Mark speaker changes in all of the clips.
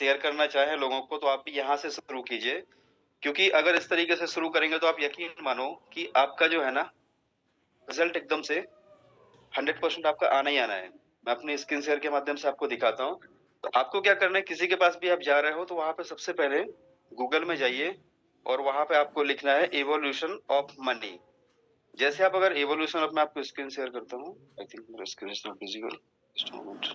Speaker 1: Share करना चाहें लोगों को तो आप भी यहाँ से शुरू कीजिए, क्योंकि अगर इस तरीके से शुरू करेंगे तो आप यकीन मानो कि आपका जो है ना रिजल्ट एकदम से 100% आपका आना ही आना है। मैं अपनी स्क्रीन शेयर के माध्यम से आपको दिखाता हूँ। तो आपको क्या करना है, किसी के पास भी आप जा रहे हो तो वहां पे सबसे पहले गूगल में जाइए और वहां पे आपको लिखना है इवोल्यूशन ऑफ मनी। जैसे आप अगर इवोल्यूशन ऑफ, मैं आपको स्क्रीन शेयर करता हूँ। आई थिंक मेरा screen is not visible, just moment.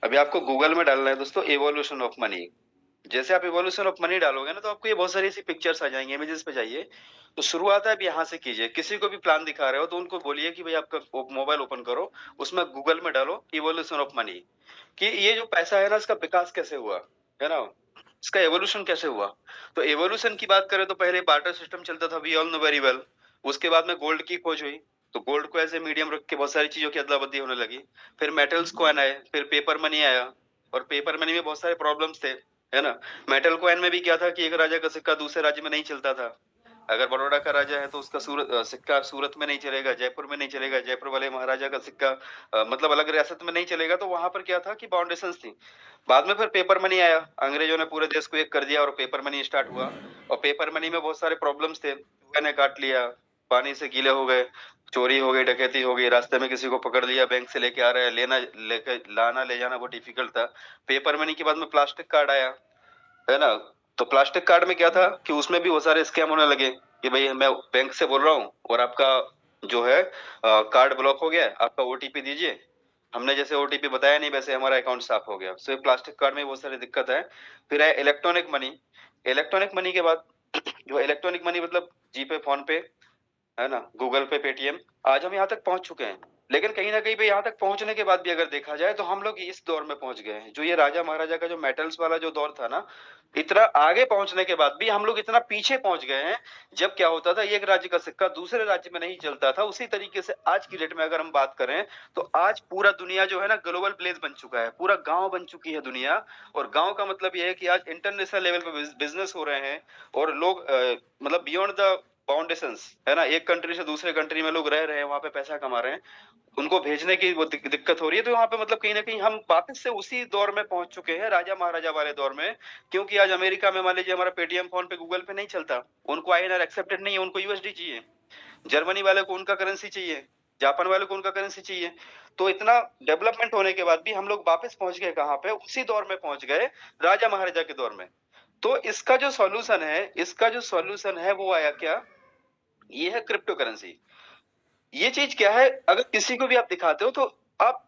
Speaker 1: अभी आपको गूगल में डालना है दोस्तों इवोल्यूशन ऑफ मनी। जैसे आप इवोल्यूशन ऑफ मनी डालोगे ना तो आपको ये बहुत सारी ऐसी पिक्चर्स आ जाएंगी, इमेजेस पे जाइए। तो शुरुआत है अब यहाँ से कीजिए। किसी को भी प्लान दिखा रहे हो तो उनको बोलिए कि भाई आपका मोबाइल ओपन करो, उसमें गूगल में डालो इवोल्यूशन ऑफ मनी, कि ये जो पैसा है ना इसका विकास कैसे हुआ, है ना, इसका एवोल्यूशन कैसे हुआ। तो एवोल्यूशन की बात करें तो पहले बार्टर सिस्टम चलता था, we all know very well. उसके बाद में गोल्ड की खोज हुई, तो गोल्ड को ऐसे मीडियम रख के बहुत सारी चीजों की अदला बदली होने लगी। फिर मेटल्स कॉइन आए, फिर पेपर मनी आया, और पेपर मनी में बहुत सारे प्रॉब्लम्स थे, है ना। मेटल कॉइन में भी क्या था कि एक राजा का सिक्का दूसरे राज्य में नहीं चलता था। अगर बड़ौदा का राजा है तो उसका सिक्का सूरत में नहीं चलेगा, जयपुर में नहीं चलेगा, जयपुर वाले महाराजा का सिक्का मतलब अलग रियासत में नहीं चलेगा। तो वहां पर क्या था कि बाउंडेशंस थी। बाद में फिर पेपर मनी आया, अंग्रेजों ने पूरे देश को एक कर दिया और पेपर मनी स्टार्ट हुआ। और पेपर मनी में बहुत सारे प्रॉब्लम्स थे, चूहे ने काट लिया, पानी से गीले हो गए, चोरी हो गई, डकैती हो गई, रास्ते में किसी को पकड़ लिया, बैंक से लेके आ रहा है, लेना लेके लाना ले जाना बहुत डिफिकल्ट था। पेपर मनी के बाद में प्लास्टिक कार्ड आया, है ना। तो प्लास्टिक कार्ड में क्या था कि उसमें भी बहुत सारे स्कैम होने लगे, कि भाई मैं बैंक से बोल रहा हूँ और आपका जो है कार्ड ब्लॉक हो गया है, आपका ओटीपी दीजिए। हमने जैसे ओटीपी बताया नहीं वैसे हमारा अकाउंट साफ हो गया। सो ये प्लास्टिक कार्ड में बहुत सारी दिक्कत है। फिर है इलेक्ट्रॉनिक मनी। इलेक्ट्रॉनिक मनी के बाद जो इलेक्ट्रॉनिक मनी मतलब जीपे, फोन पे, है ना, गूगल पे, पेटीएम, आज हम यहाँ तक पहुंच चुके हैं। लेकिन कहीं ना कहीं पे यहाँ तक पहुंचने के बाद भी अगर देखा जाए तो हम लोग इस दौर में पहुंच गए हैं, जो ये राजा महाराजा का जो मेटल्स वाला जो दौर था ना, इतना आगे पहुंचने के बाद भी हम लोग इतना पीछे पहुंच गए हैं। जब क्या होता था, एक राज्य का सिक्का दूसरे राज्य में नहीं चलता था, उसी तरीके से आज की डेट में अगर हम बात करें तो आज पूरा दुनिया जो है ना ग्लोबल विलेज बन चुका है, पूरा गांव बन चुकी है दुनिया। और गांव का मतलब यह है कि आज इंटरनेशनल लेवल पे बिजनेस हो रहे हैं, और लोग मतलब बियॉन्ड द फाउंडेशंस, है ना, एक कंट्री से दूसरे कंट्री में लोग रह रहे हैं, वहां पे पैसा कमा रहे हैं, उनको भेजने की वो दिक्कत हो रही है। तो वहां पे मतलब कहीं ना कहीं हम वापस से उसी दौर में पहुंच चुके हैं, राजा महाराजा वाले दौर में। क्योंकि आज अमेरिका में मान लीजिए हमारा पेटीएम फोन पे गूगल पे नहीं चलता, उनको आईएनआर एक्सेप्टेड नहीं है, उनको यूएसडी चाहिए। जर्मनी वाले को उनका करेंसी चाहिए, जापान वाले को उनका करेंसी चाहिए। तो इतना डेवलपमेंट होने के बाद भी हम लोग वापस पहुंच गए कहाँ पे, उसी दौर में पहुंच गए, राजा महाराजा के दौर में। तो इसका जो सॉल्यूशन है, इसका जो सॉल्यूशन है वो आया क्या, ये है क्रिप्टो करेंसी। ये चीज क्या है, अगर किसी को भी आप दिखाते हो तो आप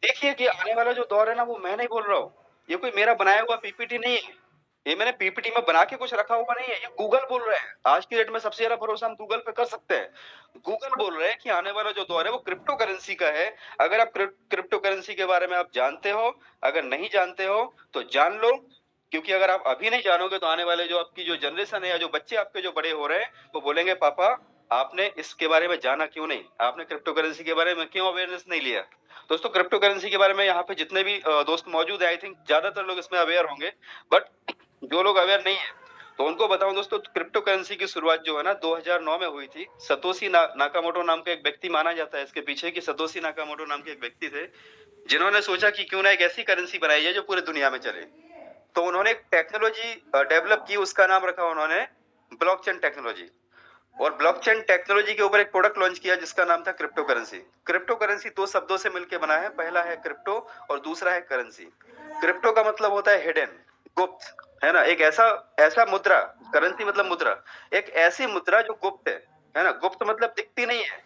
Speaker 1: देखिए कि आने वाला जो दौर है ना, वो मैं नहीं बोल रहा हूँ, ये कोई मेरा बनाया हुआ पीपीटी नहीं है, ये मैंने पीपीटी में बना के कुछ रखा हुआ नहीं है, ये गूगल बोल रहे हैं। आज की डेट में सबसे ज्यादा भरोसा हम गूगल पे कर सकते हैं। गूगल बोल रहे हैं कि आने वाला जो दौर है वो क्रिप्टो करेंसी का है। अगर आप क्रिप्टो करेंसी के बारे में आप जानते हो, अगर नहीं जानते हो तो जान लो। क्योंकि अगर आप अभी नहीं जानोगे तो आने वाले जो आपकी जो जनरेशन है या जो बच्चे आपके जो बड़े हो रहे हैं वो बोलेंगे पापा आपने इसके बारे में जाना क्यों नहीं, आपने क्रिप्टो करेंसी के बारे में क्यों अवेयरनेस नहीं लिया। दोस्तों क्रिप्टो करेंसी के बारे में यहाँ पे जितने भी दोस्त मौजूद है, आई थिंक ज्यादातर लोग इसमें अवेयर होंगे। बट जो लोग अवेयर नहीं है तो उनको बताऊं दोस्तों, क्रिप्टो करेंसी की शुरुआत जो है ना 2009 में हुई थी। सतोशी नाकामोटो नाम का एक व्यक्ति माना जाता है इसके पीछे, कि सतोशी नाकामोटो नाम के एक व्यक्ति थे जिन्होंने सोचा कि क्यों ना एक ऐसी करेंसी बनाई जाए जो पूरी दुनिया में चले। तो उन्होंने एक टेक्नोलॉजी डेवलप की, उसका नाम रखा उन्होंने ब्लॉकचेन टेक्नोलॉजी। और ब्लॉकचेन टेक्नोलॉजी के ऊपर एक प्रोडक्ट लॉन्च किया जिसका नाम था क्रिप्टो करेंसी। क्रिप्टो करेंसी दो शब्दों से मिलकर बना है, पहला है क्रिप्टो और दूसरा है करेंसी। क्रिप्टो का मतलब होता है हिडन, गुप्त, है ना, एक ऐसा ऐसा मुद्रा, करेंसी मतलब मुद्रा, एक ऐसी मुद्रा जो गुप्त है ना। गुप्त मतलब दिखती नहीं है।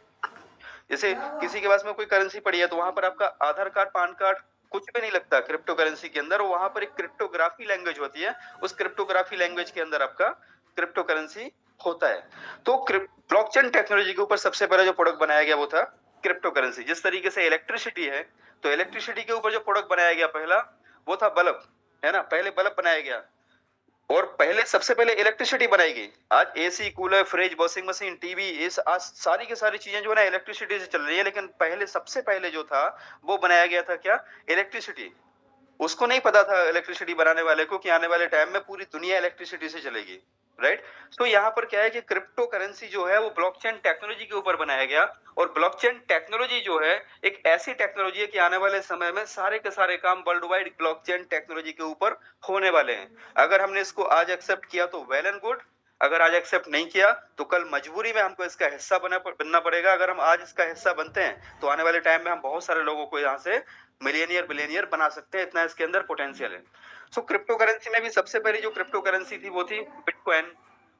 Speaker 1: जैसे किसी के पास में कोई करेंसी पड़ी है तो वहां पर आपका आधार कार्ड, पैन कार्ड कुछ भी नहीं लगता क्रिप्टो करेंसी के अंदर, वहां पर एक क्रिप्टोग्राफी लैंग्वेज होती है, उस क्रिप्टोग्राफी लैंग्वेज के अंदर आपका क्रिप्टो करेंसी होता है। तो ब्लॉकचेन टेक्नोलॉजी के ऊपर सबसे पहले जो प्रोडक्ट बनाया गया वो था क्रिप्टो करेंसी। जिस तरीके से इलेक्ट्रिसिटी है, तो इलेक्ट्रिसिटी के ऊपर जो प्रोडक्ट बनाया गया पहला वो था बल्ब, है ना, पहले बल्ब बनाया गया। और पहले सबसे पहले इलेक्ट्रिसिटी बनाई गई। आज AC, cooler, fridge, washing machine, TV, ये आज सारी की सारी चीजें जो है ना इलेक्ट्रिसिटी से चल रही है। लेकिन पहले सबसे पहले जो था वो बनाया गया था क्या, इलेक्ट्रिसिटी। उसको नहीं पता था इलेक्ट्रिसिटी बनाने वाले को कि आने वाले टाइम में पूरी दुनिया इलेक्ट्रिसिटी से चलेगी। राइट। तो यहाँ पर क्या है कि क्रिप्टो करेंसी जो है वो ब्लॉकचेन टेक्नोलॉजी के ऊपर बनाया गया, और ब्लॉकचेन टेक्नोलॉजी जो है एक ऐसी टेक्नोलॉजी है कि आने वाले समय में सारे के सारे काम वर्ल्ड वाइड ब्लॉकचेन टेक्नोलॉजी के ऊपर होने वाले हैं। अगर हमने इसको आज एक्सेप्ट किया तो वेल एंड गुड, अगर आज एक्सेप्ट नहीं किया तो कल मजबूरी में हमको इसका हिस्सा बनना पड़ेगा। अगर हम आज इसका हिस्सा बनते हैं तो आने वाले टाइम में हम बहुत सारे लोगों को यहाँ से मिलियनियर बिलियनियर बना सकते हैं, इतना इसके अंदर पोटेंशियल है। सो क्रिप्टो करेंसी में भी सबसे पहली जो क्रिप्टो करेंसी थी वो थी बिटकॉइन।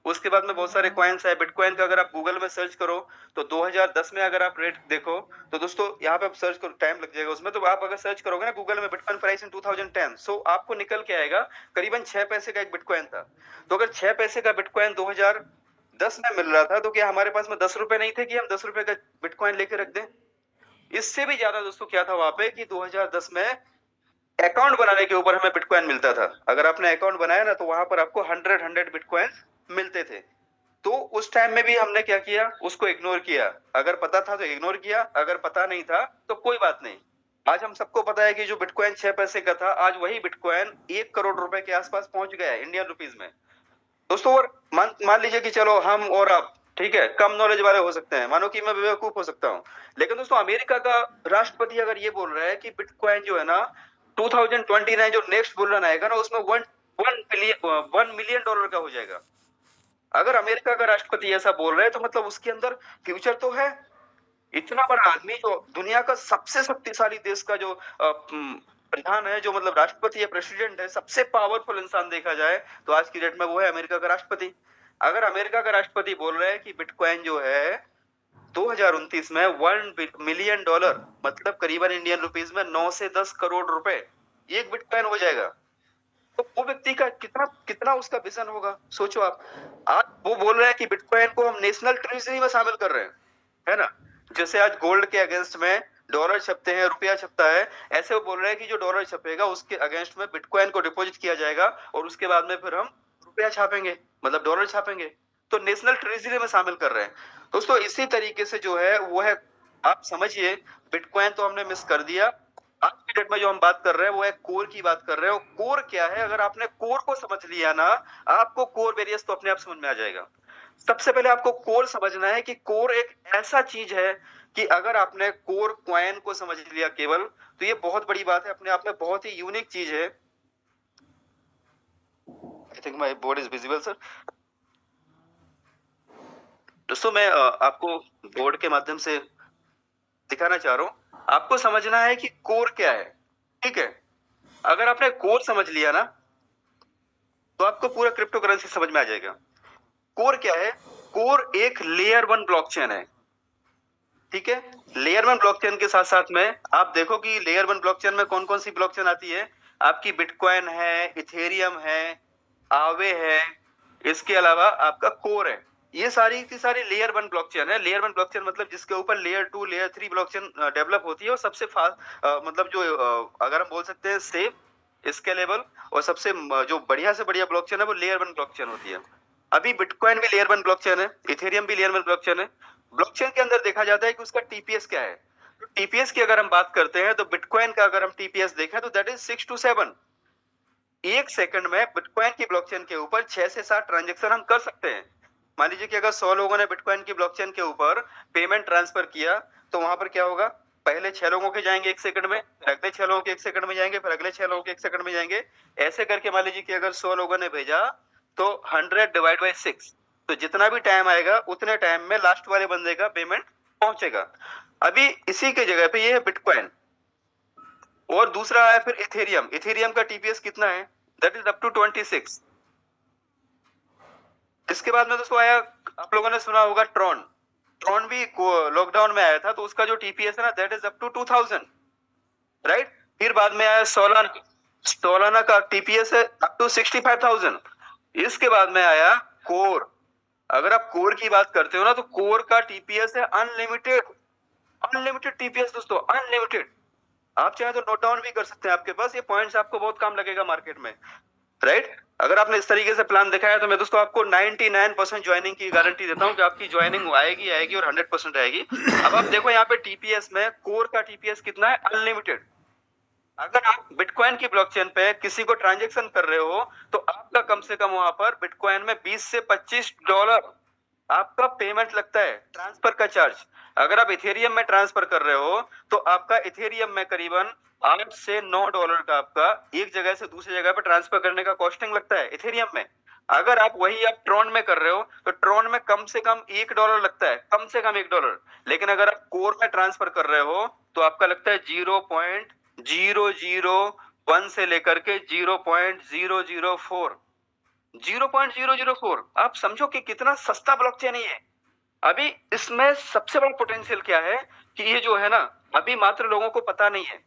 Speaker 1: उसके बाद में बहुत सारे कॉइन्स है। बिटकॉइन का अगर आप गूगल में सर्च करो तो 2010 में अगर आप रेट देखो तो दोस्तों यहाँ पे आप सर्च करो, टाइम लग जाएगा उसमें, तो आप अगर सर्च करोगे ना गूगल में बिटकॉइन प्राइस इन 2010, सो आपको निकल के आएगा करीबन 6 पैसे का एक बिटकॉइन था। तो अगर 6 पैसे का बिटकॉइन 2010 में मिल रहा था तो क्या हमारे पास में 10 रुपए नहीं थे कि हम 10 रुपए का बिटकॉइन लेके रख दें? इससे भी ज्यादा दोस्तों क्या था वहां पे कि 2010 में अकाउंट बनाने के ऊपर हमें बिटकॉइन मिलता था। अगर आपने अकाउंट बनाया ना तो वहां पर आपको 100 बिटकॉइन मिलते थे। तो उस टाइम में भी हमने क्या किया, उसको इग्नोर किया। अगर पता था तो इग्नोर किया, अगर पता नहीं था तो कोई बात नहीं। आज हम सबको पता है कि जो बिटकॉइन 6 पैसे का था, आज वही बिटकॉइन 1 करोड़ रुपए के आसपास पहुंच गया है इंडियन रुपीज में दोस्तों। और मान लीजिए कि चलो हम और आप, ठीक है, कम नॉलेज वाले हो सकते हैं, मानो कि मैं बेवकूफ हो सकता हूँ, लेकिन दोस्तों अमेरिका का राष्ट्रपति अगर ये बोल रहा है कि बिटकॉइन जो है ना 2029 जो नेक्स्ट बुल रन आएगा ना उसमें 1 मिलियन डॉलर का हो जाएगा। अगर अमेरिका का राष्ट्रपति ऐसा बोल रहा है तो मतलब उसके अंदर फ्यूचर तो है। इतना बड़ा आदमी जो दुनिया का सबसे शक्तिशाली देश का जो प्रधान है, जो मतलब राष्ट्रपति है, प्रेसिडेंट है, सबसे पावरफुल इंसान देखा जाए तो आज की डेट में वो है अमेरिका का राष्ट्रपति। अगर अमेरिका का राष्ट्रपति बोल रहा है कि बिटकॉइन जो है 2029 में 1 मिलियन डॉलर मतलब करीबन इंडियन रुपीज में 9 से 10 करोड़ रुपए एक बिटकॉइन हो जाएगा, तो वो व्यक्ति का कितना कितना उसका विजन होगा, सोचो आप। आज वो बोल रहा है कि बिटकॉइन को हम नेशनल ट्रेजरी में शामिल कर रहे हैं, है ना। जैसे आज गोल्ड के अगेंस्ट में डॉलर छपते हैं, रुपया छपता है, ऐसे वो बोल रहे हैं कि जो डॉलर छपेगा उसके अगेंस्ट में बिटकॉइन को डिपॉजिट किया जाएगा और उसके बाद में फिर हम रुपया छापेंगे, मतलब डॉलर छापेंगे, तो नेशनल ट्रेजरी में शामिल कर रहे हैं दोस्तों। इसी तरीके से जो है वो है, आप समझिए, बिटकॉइन तो हमने मिस कर दिया। आज की डेट में जो हम बात कर रहे हैं वो है कोर की बात कर रहे हैं। कोर क्या है, अगर आपने कोर को समझ लिया ना, आपको कोर वेरियस तो अपने आप समझ में आ जाएगा। सबसे पहले आपको कोर समझना है कि कोर एक ऐसा चीज है कि अगर आपने कोर कॉइन को समझ लिया केवल, तो ये बहुत बड़ी बात है, अपने आप में बहुत ही यूनिक चीज है। I think my board is visible sir. दोस्तों मैं आपको बोर्ड के माध्यम से दिखाना चाह रहा हूं। आपको समझना है कि कोर क्या है, ठीक है। अगर आपने कोर समझ लिया ना तो आपको पूरा क्रिप्टो करेंसी समझ में आ जाएगा। कोर क्या है? कोर एक लेयर 1 ब्लॉकचेन है, ठीक है। लेयर 1 ब्लॉकचेन के साथ साथ में आप देखो कि लेयर 1 ब्लॉकचेन में कौन कौन सी ब्लॉकचेन आती है। आपकी बिटकॉइन है, इथेरियम है, आवे है, इसके अलावा आपका कोर है। ये सारी की सारी लेयर 1 ब्लॉकचेन है। लेयर 1 ब्लॉकचेन मतलब जिसके ऊपर लेयर 2 लेयर 3 ब्लॉकचेन डेवलप होती है और सबसे फास्ट मतलब जो अगर हम बोल सकते हैं सेफ, स्केलेबल और सबसे जो बढ़िया से बढ़िया ब्लॉकचेन है वो लेयर 1 ब्लॉकचेन होती है। अभी बिटकॉइन भी लेयर 1 ब्लॉकचेन है, इथेरियम भी लेयर 1 ब्लॉकचेन है। ब्लॉकचेन के अंदर देखा जाता है कि उसका टीपीएस क्या है। तो टीपीएस की अगर हम बात करते हैं तो बिटकॉइन का अगर हम टीपीएस देखें तो दैट इज 6 to 7। एक सेकंड में बिटकॉइन की ब्लॉकचेन के ऊपर 6 से 7 ट्रांजेक्शन हम कर सकते हैं। मान लीजिए कि अगर 100 लोगों ने बिटकॉइन की ब्लॉकचेन के ऊपर पेमेंट ट्रांसफर किया तो वहां पर क्या होगा, पहले 6 लोगों के जाएंगे 1 सेकंड में, फिर अगले 6 लोगों के 1 सेकंड में जाएंगे, फिर अगले 6 लोगों के 1 सेकंड में जाएंगे। ऐसे करके मान लीजिए कि अगर 100 लोगों ने भेजा तो 100 डिवाइड बाई 6, तो जितना भी टाइम आएगा उतने टाइम में लास्ट वाले बंदे का पेमेंट पहुंचेगा। अभी इसी के जगह पे ये है बिटकॉइन, और दूसरा है फिर इथेरियम। इथेरियम का टीपीएस कितना है? That is up to 26। इसके बाद में दोस्तों आया, आप लोगों ने सुना होगा ट्रॉन। ट्रॉन भी लॉकडाउन में आया था तो उसका जो टीपीएस है ना that is up to 2000, right. फिर बाद में आया सोलाना। सोलाना का टीपीएस है अप टू 65,000। इसके बाद में आया कोर। अगर आप कोर की बात करते हो ना तो कोर का टीपीएस है अनलिमिटेड। अनलिमिटेड टीपीएस दोस्तों, अनलिमिटेड। आप चाहे तो नोट डाउन भी कर सकते हैं, आपके पास ये पॉइंट्स आपको बहुत काम लगेगा मार्केट में, राइट। अगर आपने इस तरीके से प्लान दिखाया तो मैं दोस्तों आपको 99% ज्वाइनिंग की गारंटी देता हूं कि आपकी ज्वाइनिंग आएगी आएगी और 100% आएगी। अब आप देखो यहाँ पे टीपीएस में कोर का टीपीएस कितना है? अनलिमिटेड। अगर आप बिटकॉइन की ब्लॉकचेन पे किसी को ट्रांजेक्शन कर रहे हो तो आपका कम से कम वहां पर बिटकॉइन में 20 से $25 आपका पेमेंट लगता है, ट्रांसफर का चार्ज। अगर आप इथेरियम में ट्रांसफर कर रहे हो तो आपका इथेरियम में करीबन $8 से $9 का आपका एक जगह से दूसरी जगह पर ट्रांसफर करने का कॉस्टिंग लगता है इथेरियम में। अगर आप वही आप ट्रॉन में कर रहे हो तो ट्रॉन में कम से कम $1 लगता है, कम से कम $1। लेकिन अगर आप कोर में ट्रांसफर कर रहे हो तो आपका लगता है 0.001 से लेकर के 0.004, 0.004। आप समझो कि कितना सस्ता ब्लॉकचेन है ये। अभी इसमें सबसे बड़ा पोटेंशियल क्या है कि ये जो है ना, अभी मात्र लोगों को पता नहीं है,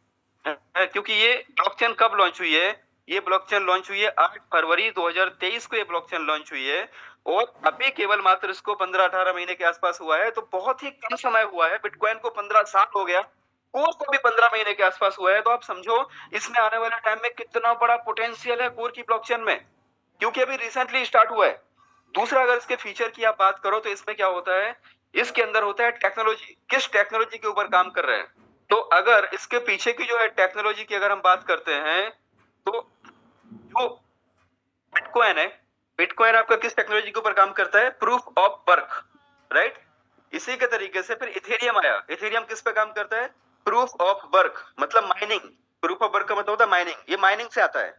Speaker 1: क्योंकि ये ब्लॉकचेन कब लॉन्च हुई है? ये ब्लॉकचेन लॉन्च हुई है 8 फरवरी 2023 को ये ब्लॉकचेन लॉन्च हुई है, और अभी केवल मात्र इसको 15-18 महीने के आसपास हुआ है, तो बहुत ही कम समय हुआ है। बिटकॉइन को 15 साल हो गया, कोर को भी 15 महीने के आसपास हुआ है। तो आप समझो इसमें आने वाले टाइम में कितना बड़ा पोटेंशियल है कोर की ब्लॉकचेन में, क्योंकि अभी रिसेंटली स्टार्ट हुआ है। दूसरा, अगर इसके फीचर की आप बात करो तो इसमें क्या होता है, इसके अंदर होता है टेक्नोलॉजी, किस टेक्नोलॉजी के ऊपर काम कर रहे हैं। तो अगर इसके पीछे की जो है टेक्नोलॉजी की अगर हम बात करते हैं तो जो बिटकॉइन है, बिटकॉइन आपका किस टेक्नोलॉजी के ऊपर काम करता है? Proof of work, right. इसी के तरीके से फिर इथेरियम आया। इथेरियम किस पे काम करता है? प्रूफ ऑफ वर्क, मतलब माइनिंग। प्रूफ ऑफ वर्क का मतलब होता है माइनिंग, ये माइनिंग से आता है।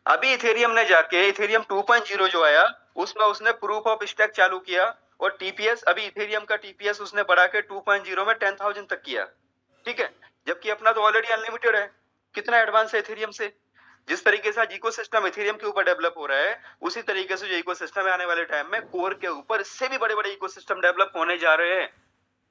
Speaker 1: अभी इथेरियम ने जाके इथेरियम 2.0 जो आया उसमें उसने प्रूफ ऑफ स्टेक चालू किया, और टीपीएस, अभी इथेरियम का टीपीएस उसने बढ़ा के 2.0 में 10,000 तक किया, ठीक है। जबकि अपना तो ऑलरेडी अनलिमिटेड है, कितना एडवांस है इथेरियम से। जिस तरीके से आज इकोसिस्टम इथेरियम के ऊपर डेवलप हो रहा है, उसी तरीके से जो इकोसिस्टम है आने वाले टाइम में कोर के ऊपर इससे भी बड़े बड़े इकोसिस्टम डेवलप होने जा रहे हैं,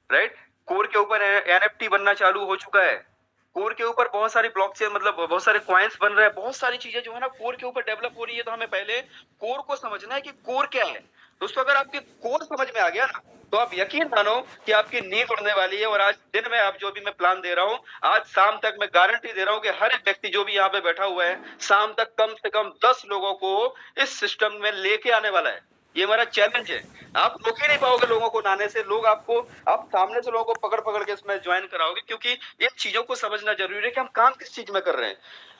Speaker 1: राइट। कोर के ऊपर एनएफटी बनना चालू हो चुका है। कोर के ऊपर बहुत सारी ब्लॉकचेन, मतलब बहुत सारे कॉइन्स बन रहे हैं, बहुत सारी चीजें जो है ना कोर के ऊपर डेवलप हो रही है। तो हमें पहले कोर को समझना है कि कोर क्या है। दोस्तों, अगर आपके कोर समझ में आ गया ना, तो आप यकीन मानो कि आपकी नींद उड़ने वाली है। और आज दिन में आप जो भी मैं प्लान दे रहा हूँ, आज शाम तक मैं गारंटी दे रहा हूँ कि हर एक व्यक्ति जो भी यहाँ पे बैठा हुआ है, शाम तक कम से कम 10 लोगों को इस सिस्टम में लेके आने वाला है। ये हमारा चैलेंज है। आप रोक ही नहीं पाओगे लोगों को आने से। लोग आपको, आप सामने से लोगों को पकड़ पकड़ के इसमें ज्वाइन कराओगे, क्योंकि इन चीजों को समझना जरूरी है कि हम काम किस चीज में कर रहे हैं।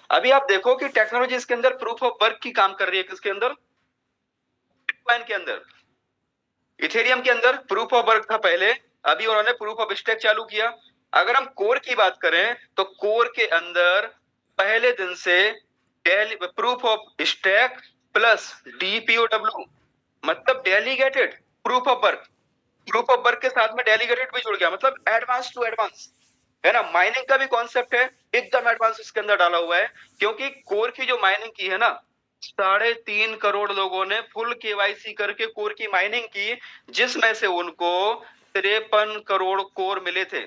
Speaker 1: अभी आप देखो कि टेक्नोलॉजी इसके अंदर प्रूफ ऑफ वर्क की काम कर रही है, किसके अंदर? बिटकॉइन के अंदर। इथेरियम के अंदर प्रूफ ऑफ वर्क था पहले, अभी उन्होंने प्रूफ ऑफ स्टेक चालू किया। अगर हम कोर की बात करें तो कोर के अंदर पहले दिन से प्रूफ ऑफ स्टेक प्लस डीपीओडब्ल्यू, मतलब delegated proof of work. Proof of work के साथ में डेलीगेटेड भी जुड़ गया, मतलब एडवांस टू एडवांस, है ना। माइनिंग का भी कॉन्सेप्ट है, एकदम एडवांस इसके अंदर डाला हुआ है। क्योंकि कोर की जो माइनिंग की है ना, 3.5 करोड़ लोगों ने फुल केवाईसी करके कोर की माइनिंग की, जिसमें से उनको 53 करोड़ कोर मिले थे।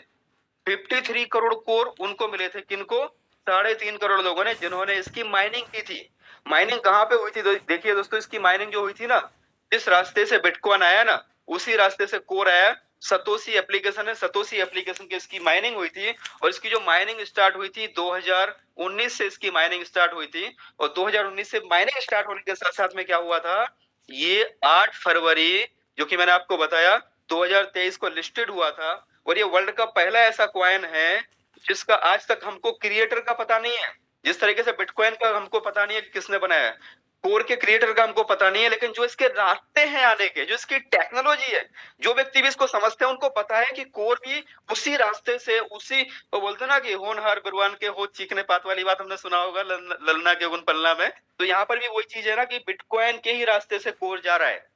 Speaker 1: 53 करोड़ कोर उनको मिले थे, किनको? 3.5 करोड़ लोगों ने, जिन्होंने इसकी माइनिंग की थी। माइनिंग कहाँ पे हुई थी? देखिए दोस्तों, इसकी माइनिंग जो हुई थी ना, जिस रास्ते से बिटकॉइन आया ना, उसी रास्ते से कोर आया। सतोशी एप्लीकेशन है, सतोशी एप्लीकेशन की इसकी माइनिंग हुई थी। और इसकी जो माइनिंग स्टार्ट हुई थी 2019 से इसकी माइनिंग स्टार्ट हुई थी। और 2019 से माइनिंग स्टार्ट होने के साथ साथ में क्या हुआ था, ये 8 फरवरी, जो कि मैंने आपको बताया, 2023 को लिस्टेड हुआ था। और ये वर्ल्ड का पहला ऐसा कॉइन है जिसका आज तक हमको क्रिएटर का पता नहीं है। जिस तरीके से बिटकॉइन का हमको पता नहीं है कि किसने बनाया है, कोर के क्रिएटर का हमको पता नहीं है, लेकिन जो इसके रास्ते हैं आने के, जो इसकी टेक्नोलॉजी है, जो व्यक्ति भी इसको समझते हैं उनको पता है कि कोर भी उसी रास्ते से, उसी, वो बोलते ना कि होनहार बिरवान के हो चीखने पात वाली बात हमने सुना होगा, ललना के गुण पलना में। तो यहाँ पर भी वही चीज है ना कि बिटकॉइन के ही रास्ते से कोर जा रहा है।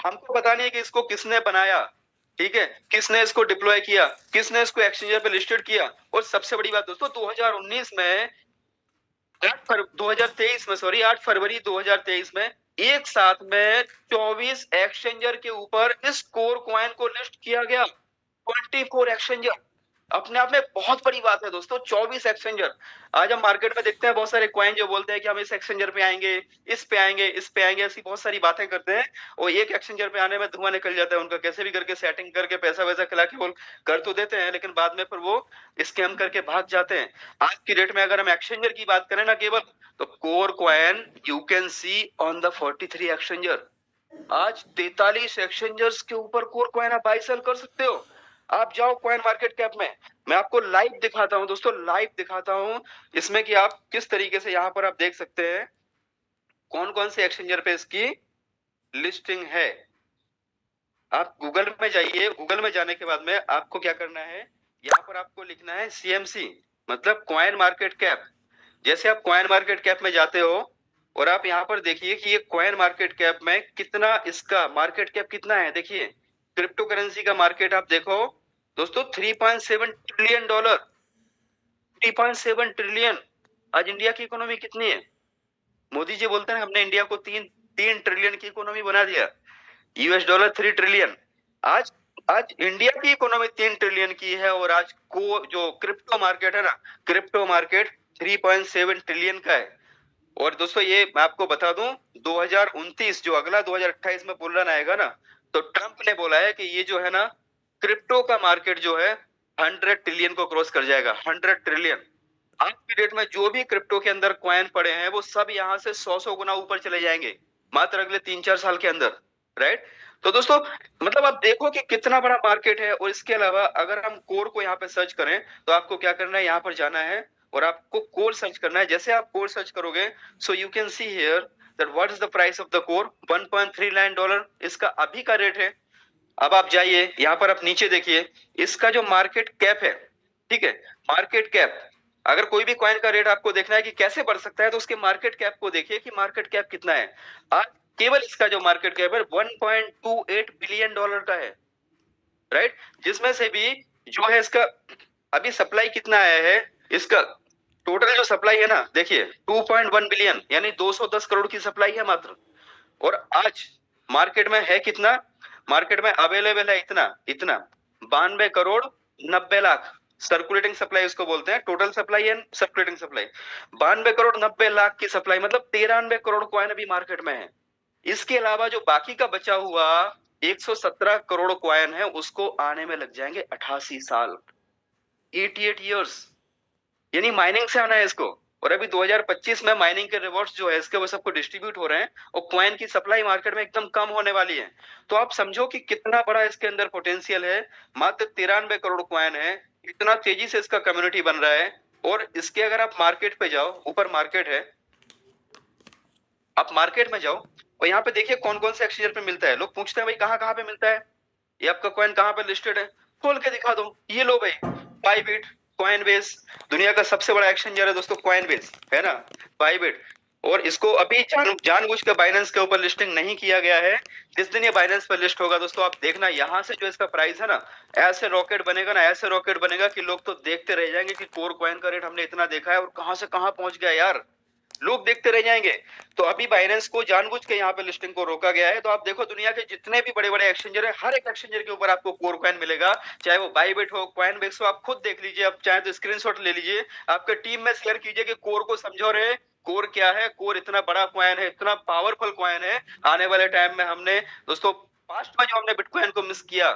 Speaker 1: हमको पता नहीं है कि इसको किसने बनाया, ठीक है, किसने इसको डिप्लॉय किया, किसने इसको एक्सचेंजर पे लिस्टेड किया। और सबसे बड़ी बात दोस्तों, 2019 में 2023 में, सॉरी, 8 फरवरी 2023 में एक साथ में 24 एक्सचेंजर के ऊपर इस कोर कॉइन को लिस्ट किया गया। 24 एक्सचेंजर, अपने आप में बहुत बड़ी बात है दोस्तों। 24 एक्सचेंजर। आज हम मार्केट में देखते हैं बहुत सारे कॉइन जो बोलते हैं कि हम इस एक्सचेंजर पे आएंगे, इस पे आएंगे, इस पे आएंगे, ऐसी बहुत सारी बातें करते हैं। और एक एक्सचेंजर पे आने में धुआं निकल जाता है उनका, कैसे भी करके सेटिंग करके पैसा वैसा खिला के वो कर तो देते हैं, लेकिन बाद में फिर वो स्कैम करके भाग जाते हैं। आज की डेट में अगर हम एक्सचेंजर की बात करें ना केवल, तो core coin you can see on the 43 exchanger. आज 43 एक्सचेंजर्स के ऊपर कोर कॉइन आप बाई सेल कर सकते हो। आप जाओ कॉइन मार्केट कैप में, मैं आपको लाइव दिखाता हूं दोस्तों, लाइव दिखाता हूं इसमें कि आप किस तरीके से यहां पर आप देख सकते हैं कौन कौन से एक्सचेंजर पे इसकी लिस्टिंग है। आप गूगल में जाइए, गूगल में जाने के बाद में आपको क्या करना है, यहाँ पर आपको लिखना है सीएमसी, मतलब कॉइन मार्केट कैप। जैसे आप कॉइन मार्केट कैप में जाते हो और आप यहाँ पर देखिए कि ये कॉइन मार्केट कैप में कितना, इसका मार्केट कैप कितना है, देखिए क्रिप्टो करेंसी का मार्केट आप देखो दोस्तों, $3.7 ट्रिलियन। 3.7 ट्रिलियन। आज इंडिया की इकोनॉमी कितनी है? मोदी जी बोलते हैं हमने इंडिया को तीन तीन ट्रिलियन की इकोनॉमी बना दिया, $3 ट्रिलियन। आज आज इंडिया की इकोनॉमी 3 ट्रिलियन की है, और आज को जो क्रिप्टो मार्केट है ना, क्रिप्टो मार्केट 3.7 ट्रिलियन का है। और दोस्तों ये मैं आपको बता दूं, 2029 जो अगला 2028 में बुलरन आएगा ना, तो ट्रंप ने बोला है कि ये जो है ना क्रिप्टो का मार्केट जो है 100 ट्रिलियन को क्रॉस कर जाएगा, 100 ट्रिलियन। आज की डेट में जो भी क्रिप्टो के अंदर कॉइन पड़े हैं वो सब यहाँ से 100 गुना ऊपर चले जाएंगे मात्र अगले 3-4 साल के अंदर, राइट। तो दोस्तों मतलब आप देखो कि कितना बड़ा मार्केट है। और इसके अलावा अगर हम कोर को यहाँ पे सर्च करें तो आपको क्या करना है, यहाँ पर जाना है और आपको कोर सर्च करना है। जैसे आप कोर सर्च करोगे, so you can see here that what is the price of the core, $1.39 इसका अभी का रेट है। अब आप जाइए यहाँ पर, आप नीचे देखिए इसका जो मार्केट कैप है, ठीक है, मार्केट कैप। अगर कोई भी कॉइन का रेट आपको देखना है कि कैसे बढ़ सकता है, तो उसके मार्केट कैप को देखिए कि मार्केट कैप कितना है। आज केवल इसका जो मार्केट कैप है $1.28 बिलियन का है, राइट। जिसमें से भी जो है इसका अभी सप्लाई कितना आया है, इसका टोटल जो सप्लाई है ना, देखिए 2.1 बिलियन, यानी 210 करोड़ की सप्लाई है मात्र। और आज मार्केट में है कितना, मार्केट में अवेलेबल है इतना इतना 92 करोड़ 90 लाख। सर्कुलेटिंग सप्लाई उसको बोलते हैं, total supply and circulating supply. 92 crore 90 lakh की सप्लाई, मतलब 93 करोड़ कॉइन अभी मार्केट में है। इसके अलावा जो बाकी का बचा हुआ 117 करोड़ कॉइन है, उसको आने में लग जाएंगे 88 साल, 88 ईयर्स, यानी माइनिंग से आना है इसको। और अभी 2025 में माइनिंग के रिवॉर्ड्स जो है इसके वो सबको डिस्ट्रीब्यूट हो रहे हैं, और कॉइन की सप्लाई मार्केट में एकदम कम होने वाली है। तो आप समझो कि कितना बड़ा इसके अंदर पोटेंशियल है। मात्र 93 करोड़ कॉइन है, इतना तेजी से इसका कम्युनिटी बन रहा है। और इसके अगर आप मार्केट पे जाओ, ऊपर मार्केट है, आप मार्केट में जाओ और यहाँ पे देखिए कौन कौन से एक्सचेंजर पे मिलता है। लोग पूछते हैं भाई कहाँ कहाँ पे मिलता है, ये आपका कॉइन कहाँ पे लिस्टेड है, खोल के दिखा दो। ये लो भाई, बाइबिट, कॉइनबेस, दुनिया का सबसे बड़ा एक्सचेंजर है दोस्तों कॉइनबेस, है ना, बाइबिट। और इसको अभी जानबूझ के बाइनेंस के ऊपर लिस्टिंग नहीं किया गया है। जिस दिन ये बाइनेंस पर लिस्ट होगा दोस्तों, आप देखना यहाँ से जो इसका प्राइस है ना, ऐसे रॉकेट बनेगा ना, ऐसे रॉकेट बनेगा कि लोग तो देखते रह जाएंगे कि कोर कॉइन का रेट हमने इतना देखा है और कहां से कहां पहुंच गया यार, लोग देखते रह जाएंगे। तो अभी बाइनेंस को जानबूझ के यहाँ पे लिस्टिंग को रोका गया है। तो आप देखो दुनिया के जितने भी बड़े बड़े एक्सचेंजर है, हर एक एक्सचेंजर के ऊपर आपको कोर कॉइन मिलेगा, चाहे वो बाइबिट हो, कॉइनबेक्स हो। आप खुद देख लीजिए, आप चाहे तो स्क्रीनशॉट ले लीजिए, आपके टीम में शेयर कीजिए कि कोर को समझो रहे, कोर क्या है। कोर इतना बड़ा कॉइन है, इतना पावरफुल कॉइन है। आने वाले टाइम में हमने दोस्तों पास्ट में जो हमने बिटकॉइन को मिस किया,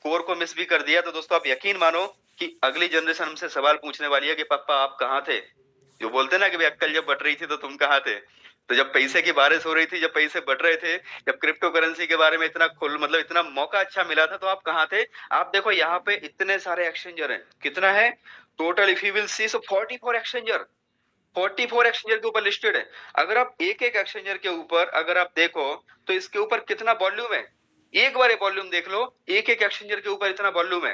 Speaker 1: कोर को मिस भी कर दिया। तो दोस्तों आप यकीन मानो कि अगली जनरेशन हमसे सवाल पूछने वाली है कि पापा आप कहाँ थे। जो बोलते ना कि भाई अक्कल जब बट रही थी तो तुम कहाँ थे। तो जब पैसे की बारिश हो रही थी, जब पैसे बट रहे थे, जब क्रिप्टो करेंसी के बारे में इतना खुल मतलब इतना मौका अच्छा मिला था, तो आप कहाँ थे। आप देखो यहाँ पे इतने सारे एक्सचेंजर हैं, कितना है total, if you will see, so 44 exchanger, 44 exchanger के ऊपर लिस्टेड है। अगर आप एक एक एक्सचेंजर के ऊपर अगर आप देखो तो इसके ऊपर कितना वॉल्यूम है, एक बार वॉल्यूम देख लो, एक एक एक्सचेंजर के ऊपर इतना वॉल्यूम है,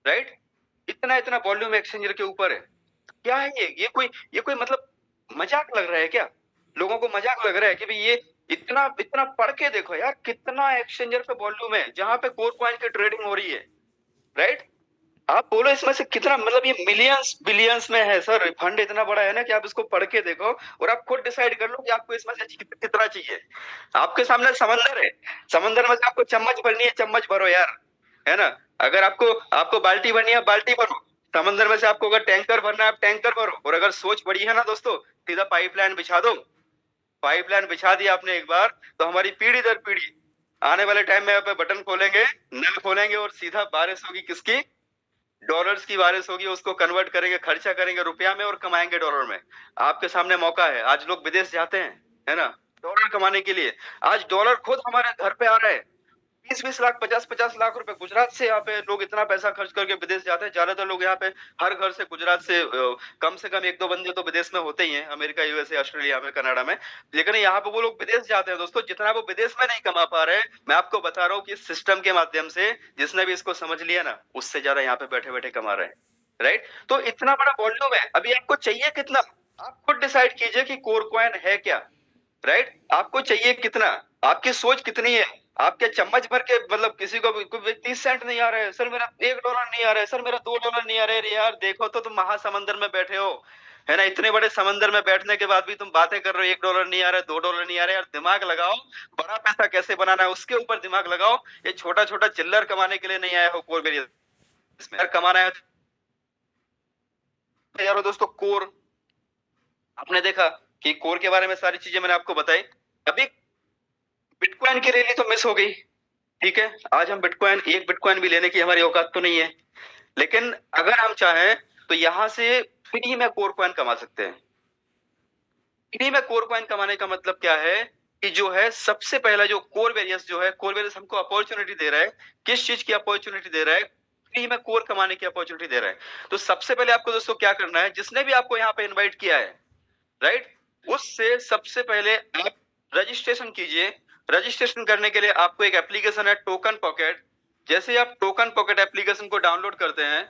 Speaker 1: राइट। इतना इतना वॉल्यूम एक्सचेंजर के ऊपर है। क्या है ये कोई मतलब मजाक लग रहा है क्या, लोगों को मजाक लग रहा है कि भाई ये इतना इतना पढ़ के देखो यार, कितना एक्सचेंजर पे वॉल्यूम है जहां पे कोर कॉइन की ट्रेडिंग हो रही है, राइट। आप बोलो इसमें से कितना, मतलब ये मिलियंस बिलियंस में है सर, फंड इतना बड़ा है ना कि आप इसको पढ़ के देखो और आप खुद डिसाइड कर लो कि आपको इसमें से कितना चाहिए। आपके सामने समंदर है, समंदर में से आपको चम्मच भरनी है, चम्मच भरो यार, है ना। अगर आपको आपको बाल्टी भरनी है, बाल्टी भरो। समंदर में से आपको अगर टैंकर भरना है, आप टैंकर भरो। और अगर सोच बड़ी है ना दोस्तों, सीधा पाइपलाइन बिछा दो। पाइपलाइन बिछा दिया आपने एक बार, तो हमारी पीढ़ी दर पीढ़ी आने वाले टाइम में आप बटन खोलेंगे, नल खोलेंगे और सीधा बारिश होगी किसकी, डॉलर्स की बारिश होगी। उसको कन्वर्ट करेंगे, खर्चा करेंगे रुपया में और कमाएंगे डॉलर में। आपके सामने मौका है। आज लोग विदेश जाते हैं, है ना, डॉलर कमाने के लिए। आज डॉलर खुद हमारे घर पे आ रहा है, 20-20 लाख, 50-50 लाख रुपए गुजरात से यहाँ पे लोग इतना पैसा खर्च करके विदेश जाते हैं। ज्यादातर लोग यहाँ पे हर घर से गुजरात से कम से कम 1-2 बंदे तो विदेश में होते ही हैं, अमेरिका, यूएसए, ऑस्ट्रेलिया में, कनाडा में। लेकिन यहाँ पे वो लोग विदेश जाते हैं दोस्तों, जितना वो विदेश में नहीं कमा पा रहे हैं, मैं आपको बता रहा हूँ कि सिस्टम के माध्यम से जिसने भी इसको समझ लिया ना, उससे ज्यादा यहाँ पे बैठे बैठे कमा रहे हैं। राइट, तो इतना बड़ा वॉल्यूम है। अभी आपको चाहिए कितना, आप खुद डिसाइड कीजिए कि कोर कॉइन है क्या। राइट, आपको चाहिए कितना, आपकी सोच कितनी है। आपके चम्मच भर के, मतलब किसी को 30 सेंट नहीं आ रहा है सर, मेरा $1 नहीं आ रहा है सर, मेरा $2 नहीं आ रहा है। अरे यार देखो तो तुम महासमुंदर में बैठे हो, है ना, इतने बड़े समंदर में बैठने के बाद भी तुम बातें कर रहे हो $1 नहीं आ रहा है, $2 नहीं आ रहा है। यार दिमाग लगाओ, बड़ा पैसा कैसे बनाना है उसके ऊपर दिमाग लगाओ। ये छोटा छोटा चिल्लर कमाने के लिए नहीं आया हो कोर वेरिएंस में, कमाना है यारो दोस्तों। कोर आपने देखा कि कोर के बारे में सारी चीजें मैंने आपको बताई। अभी बिटकॉइन की रैली तो मिस हो गई, ठीक है, आज हम बिटकॉइन, एक बिटकॉइन भी लेने की हमारी औकात तो नहीं है। लेकिन अगर हम चाहें तो यहां से फ्री में कोर कॉइन कमा सकते हैं। फ्री में कोर कॉइन कमाने का मतलब क्या है कि जो है सबसे पहला जो कोर वेरियस, जो है कोर वेरियस हमको अपॉर्चुनिटी दे रहा है। किस चीज की अपॉर्चुनिटी दे रहा है? फ्री में कोर कमाने की अपॉर्चुनिटी दे रहा है। तो सबसे पहले आपको दोस्तों क्या करना है, जिसने भी आपको यहाँ पे इन्वाइट किया है, राइट, उससे सबसे पहले आप रजिस्ट्रेशन कीजिए। रजिस्ट्रेशन करने के लिए आपको एक एप्लीकेशन है टोकन पॉकेट। जैसे आप टोकन पॉकेट एप्लीकेशन को डाउनलोड करते हैं,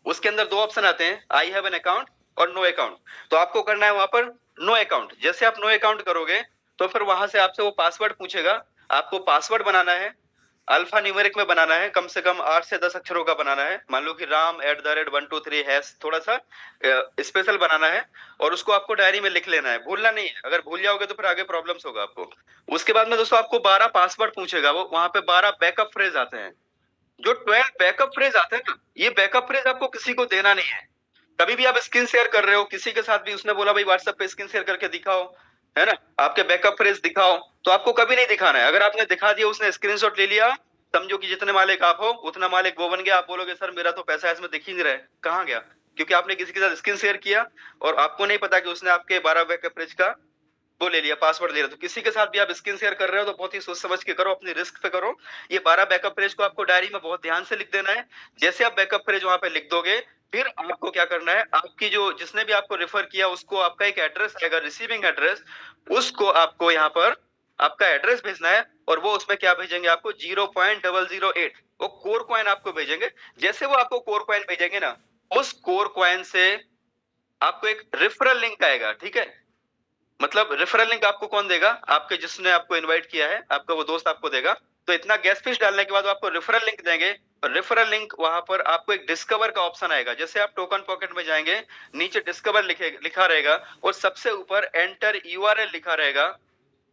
Speaker 1: उसके अंदर दो ऑप्शन आते हैं, आई हैव एन अकाउंट और नो अकाउंट। तो आपको करना है वहां पर नो अकाउंट। जैसे आप नो अकाउंट करोगे तो फिर वहां से आपसे वो पासवर्ड पूछेगा। आपको पासवर्ड बनाना है, अल्फा न्यूमेरिक में बनाना है, कम से कम 8 से 10 अक्षरों का बनाना है। मान लो कि RAM@123#, थोड़ा सा स्पेशल बनाना है। और उसको आपको डायरी में लिख लेना है, भूलना नहीं है। अगर भूल जाओगे तो फिर आगे प्रॉब्लम्स होगा आपको। उसके बाद में दोस्तों आपको 12 पासवर्ड पूछेगा, वो वहां पे 12 बैकअप फ्रेज आते हैं। जो 12 बैकअप फ्रेज आते हैं ना, ये बैकअप फ्रेज आपको किसी को देना नहीं है। कभी भी आप स्क्रीन शेयर कर रहे हो किसी के साथ भी, उसने बोला भाई व्हाट्सएप पे स्क्रीन शेयर करके दिखाओ, है ना, आपके बैकअप फ्रेज दिखाओ, तो आपको कभी नहीं दिखाना है। अगर आपने दिखा दिया, उसने स्क्रीनशॉट ले लिया, समझो कि जितने मालिक आप हो उतना मालिक वो बन गया। आप बोलोगे सर मेरा तो पैसा इसमें दिख ही नहीं रहा है, कहाँ गया? क्योंकि आपने किसी के साथ स्क्रीन शेयर किया और आपको नहीं पता कि उसने आपके 12 बैकअप फ्रेज का वो ले लिया, पासवर्ड ले लिया। तो किसी के साथ भी आप स्क्रीन शेयर कर रहे हो तो बहुत ही सोच समझ के करो, अपनी रिस्क पे करो। ये 12 बैकअप पेज को आपको डायरी में बहुत ध्यान से लिख देना है। जैसे आप बैकअप पेज वहां पे लिख दोगे, फिर आपको क्या करना है, आपकी जो जिसने भी आपको रेफर किया उसको आपका एक एड्रेस आएगा, रिसीविंग एड्रेस, उसको आपको यहाँ पर आपका एड्रेस भेजना है। और वो उसमें क्या भेजेंगे आपको, 0.008 वो कोर कॉइन आपको भेजेंगे। जैसे वो आपको कोर कॉइन भेजेंगे ना, उस कोर कॉइन से आपको एक रेफरल लिंक आएगा, ठीक है। मतलब रेफरल लिंक आपको कौन देगा? आपके जिसने आपको इनवाइट किया है, आपका वो दोस्त आपको देगा। तो इतना गैस फीस डालने के बाद आपको रेफरल लिंक देंगे। और रेफरल लिंक वहां पर आपको एक डिस्कवर का ऑप्शन आएगा। जैसे आप टोकन पॉकेट में जाएंगे, नीचे डिस्कवर लिखा रहेगा और सबसे ऊपर एंटर यूआरएल लिखा रहेगा।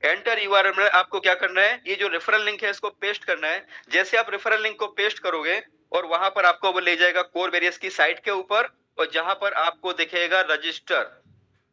Speaker 1: एंटर यूआरएल में आपको क्या करना है, ये जो रेफरल लिंक है इसको पेस्ट करना है। जैसे आप रेफरल लिंक को पेस्ट करोगे और वहां पर आपको वो ले जाएगा कोर वेरियस की साइट के ऊपर, और जहां पर आपको दिखेगा रजिस्टर,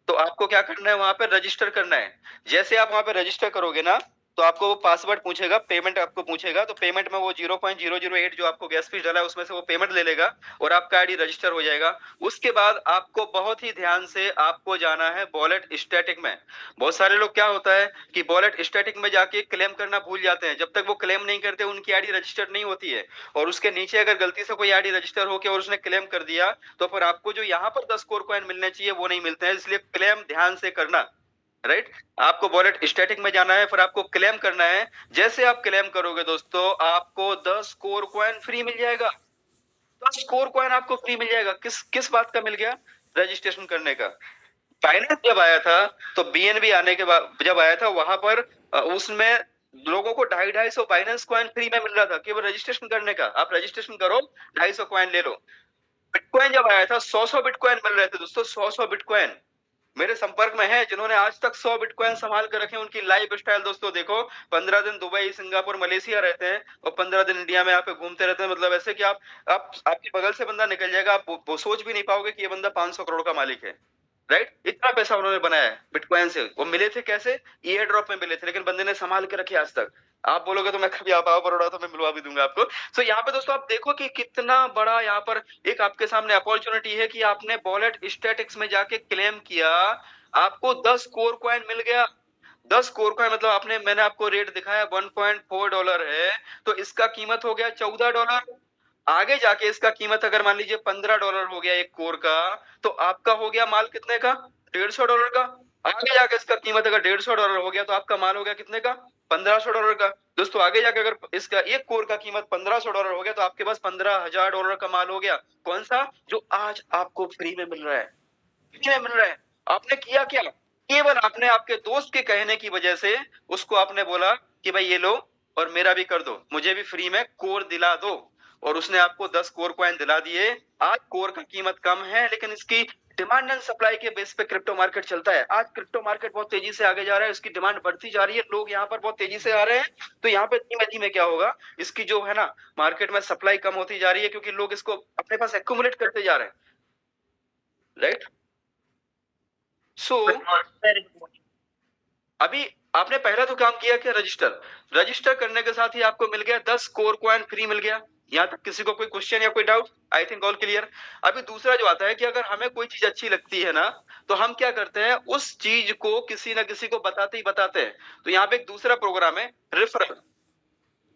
Speaker 1: तो आपको क्या करना है, वहां पे रजिस्टर करना है। जैसे आप वहां पे रजिस्टर करोगे ना, तो आपको वो पासवर्ड पूछेगा, पेमेंट आपको पूछेगा। तो पेमेंट में वो 0.008 जो आपको गैस फीस डाला है उसमें से वो पेमेंट ले लेगा और आपका आईडी रजिस्टर हो जाएगा। उसके बाद आपको बहुत ही ध्यान से आपको जाना है वॉलेट स्टैटिक में। बहुत सारे लोग क्या होता है कि वॉलेट स्टैटिक में जाके क्लेम करना भूल जाते हैं। जब तक वो क्लेम नहीं करते उनकी आईडी रजिस्टर नहीं होती है। और उसके नीचे अगर गलती से कोई आईडी रजिस्टर होकर और उसने क्लेम कर दिया, तो फिर आपको जो यहाँ पर 10 कोर कॉइन मिलने चाहिए वो नहीं मिलते हैं। इसलिए क्लेम ध्यान से करना, राइट। आपको वॉलेट स्टैटिक में जाना है, फिर आपको क्लेम करना है। जैसे आप क्लेम करोगे दोस्तों, आपको 10 कोर कॉइन फ्री मिल जाएगा। 10 कोर कॉइन आपको फ्री मिल जाएगा। किस किस बात का मिल गया? रजिस्ट्रेशन करने का। बाइनेंस जब आया था, तो बीएनबी आने के बाद जब आया था, वहां पर उसमें लोगों को 250-250 बाइनेंस कॉइन फ्री में मिल रहा था केवल रजिस्ट्रेशन करने का। आप रजिस्ट्रेशन करो, 250 कॉइन ले लो। बिटकॉइन जब आया था, 100 बिटकॉइन मिल रहे थे दोस्तों, 100 बिटकॉइन। मेरे संपर्क में है जिन्होंने आज तक 100 बिटकॉइन संभाल कर रखे। उनकी लाइफ स्टाइल दोस्तों देखो, 15 दिन दुबई, सिंगापुर, मलेशिया रहते हैं और 15 दिन इंडिया में यहाँ पे घूमते रहते हैं। मतलब ऐसे कि आप आपके बगल से बंदा निकल जाएगा, आप वो सोच भी नहीं पाओगे कि ये बंदा 500 करोड़ का मालिक है। राइट, इतना पैसा उन्होंने बनाया है बिटकॉइन से। वो मिले थे कैसे? एयर ड्रॉप में मिले थे, लेकिन बंदे ने संभाल के रखे आज तक। आप बोलोगे तो मैं कभी आप आओ बड़ोड़ा तो मैं मिलवा भी दूंगा आपको। सो यहाँ पे दोस्तों आप देखो कि कितना बड़ा यहाँ पर एक आपके सामने अपॉर्चुनिटी है कि आपने वॉलेट स्टैटिक्स में जाके क्लेम किया, आपको 10 कोर कॉइन मिल गया। 10 कोर कॉइन मतलब मैंने आपको रेट दिखाया $1.4 है, तो इसका कीमत हो गया $14। आगे जाके इसका कीमत अगर मान लीजिए $15 हो गया एक कोर का, तो आपका हो गया माल कितने का? $150 का। आगे जाके इसका कीमत अगर $150 हो गया तो आपका माल हो गया कितने का? $1500 का। दोस्तों आगे जाके अगर इसका एक कोर का कीमत $1500 हो गया तो आपके पास $15,000 का माल हो गया। कौन सा? जो आज आपको फ्री में मिल रहा है। फ्री में मिल रहा है। आपने किया क्या? केवल आपने आपके दोस्त के कहने की वजह से उसको आपने बोला कि भाई ये लो और मेरा भी कर दो, मुझे भी फ्री में कोर दिला दो, और उसने आपको 10 कोर कॉइन दिला दिए। आज कोर का कीमत कम है, लेकिन इसकी डिमांड एंड सप्लाई के बेस पे क्रिप्टो मार्केट चलता है। आज क्रिप्टो मार्केट बहुत तेजी से आगे जा रहा है, इसकी डिमांड बढ़ती जा रही है, लोग यहाँ पर बहुत तेजी से आ रहे हैं। तो यहाँ पे धीमे धीमे क्या होगा, इसकी जो है ना मार्केट में सप्लाई कम होती जा रही है, क्योंकि लोग इसको अपने पास एक्यूमुलेट करते जा रहे हैं। राइट। सो अभी आपने पहला तो काम किया क्या? रजिस्टर। रजिस्टर करने के साथ ही आपको मिल गया 10 कोर कॉइन फ्री मिल गया। यहाँ तक किसी को कोई क्वेश्चन या कोई doubt? I think all clear. अभी दूसरा जो आता है कि अगर हमें कोई चीज अच्छी लगती है ना, तो हम क्या करते हैं, उस चीज को किसी ना किसी को बताते ही बताते हैं। तो यहाँ पे एक दूसरा प्रोग्राम है, रेफरल।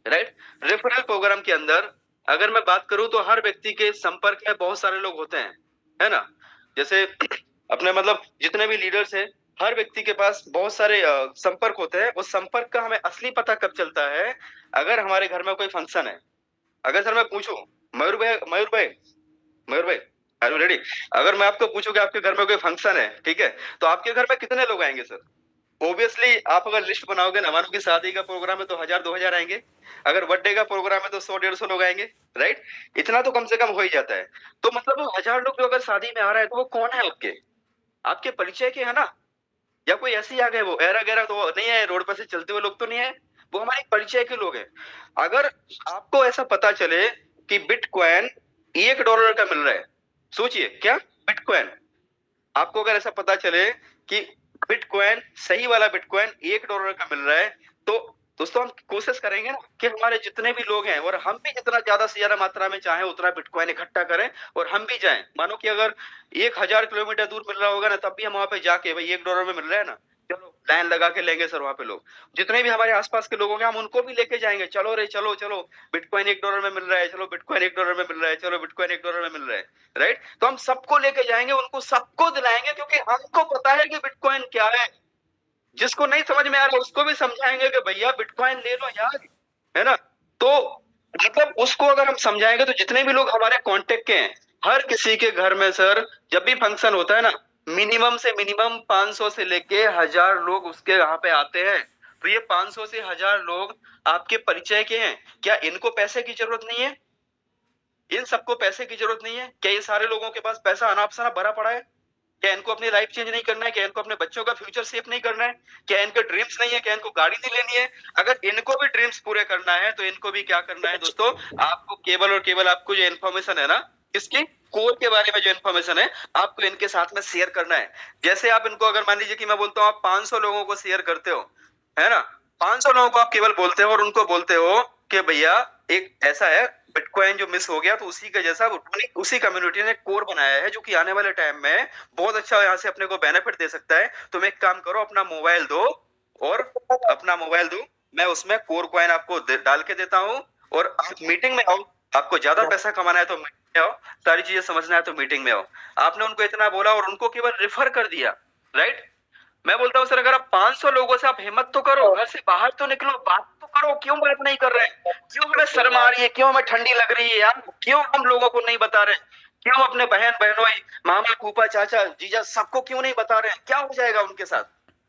Speaker 1: राइट। रेफरल प्रोग्राम के अंदर अगर मैं बात करूं तो हर व्यक्ति के संपर्क में बहुत सारे लोग होते हैं, है ना। जैसे अपने मतलब जितने भी लीडर्स हैं, हर व्यक्ति के पास बहुत सारे संपर्क होते हैं। उस संपर्क का हमें असली पता कब चलता है? अगर हमारे घर में कोई फंक्शन है। अगर सर मैं पूछूं, मयूर भाई, मयूर भाई, मयूर भाई, आर यू रेडी? अगर मैं आपको पूछूं कि आपके घर में कोई फंक्शन है, ठीक है, तो आपके घर में कितने लोग आएंगे सर? ऑब्वियसली आप अगर लिस्ट बनाओगे ना, मानो की शादी का प्रोग्राम है तो 1000-2000 आएंगे। अगर बर्थडे का प्रोग्राम है तो 100-150 लोग आएंगे। राइट। इतना तो कम से कम हो ही जाता है। तो मतलब वो 1000 लोग जो अगर शादी में आ रहा है तो वो कौन है? आपके आपके परिचय के है ना, या कोई ऐसे ही आ गए? वो एरा गैरा तो नहीं है, रोड पर से चलते हुए लोग तो नहीं है, वो हमारे परिचय के लोग हैं। अगर आपको ऐसा पता चले कि बिटकॉइन $1 का मिल रहा है, सोचिए क्या, बिटकॉइन आपको अगर ऐसा पता चले कि बिटकॉइन, सही वाला बिटकॉइन $1 का मिल रहा है, तो दोस्तों हम कोशिश करेंगे ना कि हमारे जितने भी लोग हैं, और हम भी जितना ज्यादा से ज्यादा मात्रा में चाहे उतना बिटकॉइन इकट्ठा करें, और हम भी जाएं। मानो कि अगर 1000 किलोमीटर दूर मिल रहा होगा ना, तब भी हम वहां पे जाके, भाई $1 में मिल रहा है ना, चलो लाइन लगा के लेंगे सर। वहां पे लोग जितने भी हमारे आसपास के लोग होंगे, हम उनको भी लेके जाएंगे। चलो रे चलो चलो, बिटकॉइन $1 में मिल रहा है, चलो बिटकॉइन $1 में मिल रहा है, चलो बिटकॉइन $1 में मिल रहा है। राइट। तो हम सबको लेके जाएंगे, उनको सबको दिलाएंगे, क्योंकि हमको पता है कि बिटकॉइन क्या है। जिसको नहीं समझ में आ रहा उसको भी समझाएंगे कि भैया बिटकॉइन ले लो यार, है ना। तो मतलब उसको अगर हम समझाएंगे तो जितने भी लोग हमारे कांटेक्ट के हैं, हर किसी के घर में सर जब भी फंक्शन होता है ना, मिनिमम से मिनिमम 500 से लेके 1000 लोग उसके यहाँ पे आते हैं। तो ये 500 से 1000 लोग आपके परिचय के हैं। क्या इनको पैसे की जरूरत नहीं है? इन सबको पैसे की जरूरत नहीं है क्या? ये सारे लोगों के पास पैसा अनाप शनाप भरा पड़ा है? क्या इनको अपनी लाइफ चेंज नहीं करना है? क्या इनको अपने बच्चों का फ्यूचर सेफ नहीं करना है? क्या इनके ड्रीम्स नहीं है? क्या इनको गाड़ी नहीं लेनी है? अगर इनको भी ड्रीम्स पूरे करना है तो इनको भी क्या करना है दोस्तों? आपको केवल और केवल आपको जो इन्फॉर्मेशन है ना, इसकी कोर के बारे में जो इन्फॉर्मेशन है, आपको इनके साथ में शेयर करना है। जैसे आप इनको, अगर मान लीजिए कि मैं बोलता हूँ आप 500 लोगों को शेयर करते हो, है ना, 500 लोगों को आप केवल बोलते हो और उनको बोलते हो कि भैया एक ऐसा है, बिटकॉइन जो मिस हो गया, तो उसी का जैसा उसी कम्युनिटी ने कोर बनाया है जो कि आने वाले टाइम में बहुत अच्छा यहाँ से अपने को बेनिफिट दे सकता है। तुम एक काम करो, अपना मोबाइल दो, और अपना मोबाइल दो, मैं उसमें कोर कॉइन आपको डाल के देता हूँ, और आप मीटिंग में आओ। आपको ज्यादा पैसा कमाना है तो मीटिंग में आओ, सारी चीजें समझना है तो मीटिंग में आओ। आपने उनको इतना बोला और उनको केवल रेफर कर दिया। राइट। मैं बोलता हूँ सर, अगर आप 500 लोगों से, आप हिम्मत तो करो, घर से बाहर तो निकलो, बात तो करो। क्यों बात नहीं कर रहे हैं? क्यों हमें शर्म आ रही है? क्यों हमें ठंडी लग रही है यार? क्यों हम लोगों को नहीं बता रहे? क्यों अपने बहन बहनों, मामा फूफा चाचा जीजा सबको क्यों नहीं बता रहे हैं? क्या हो जाएगा उनके साथ?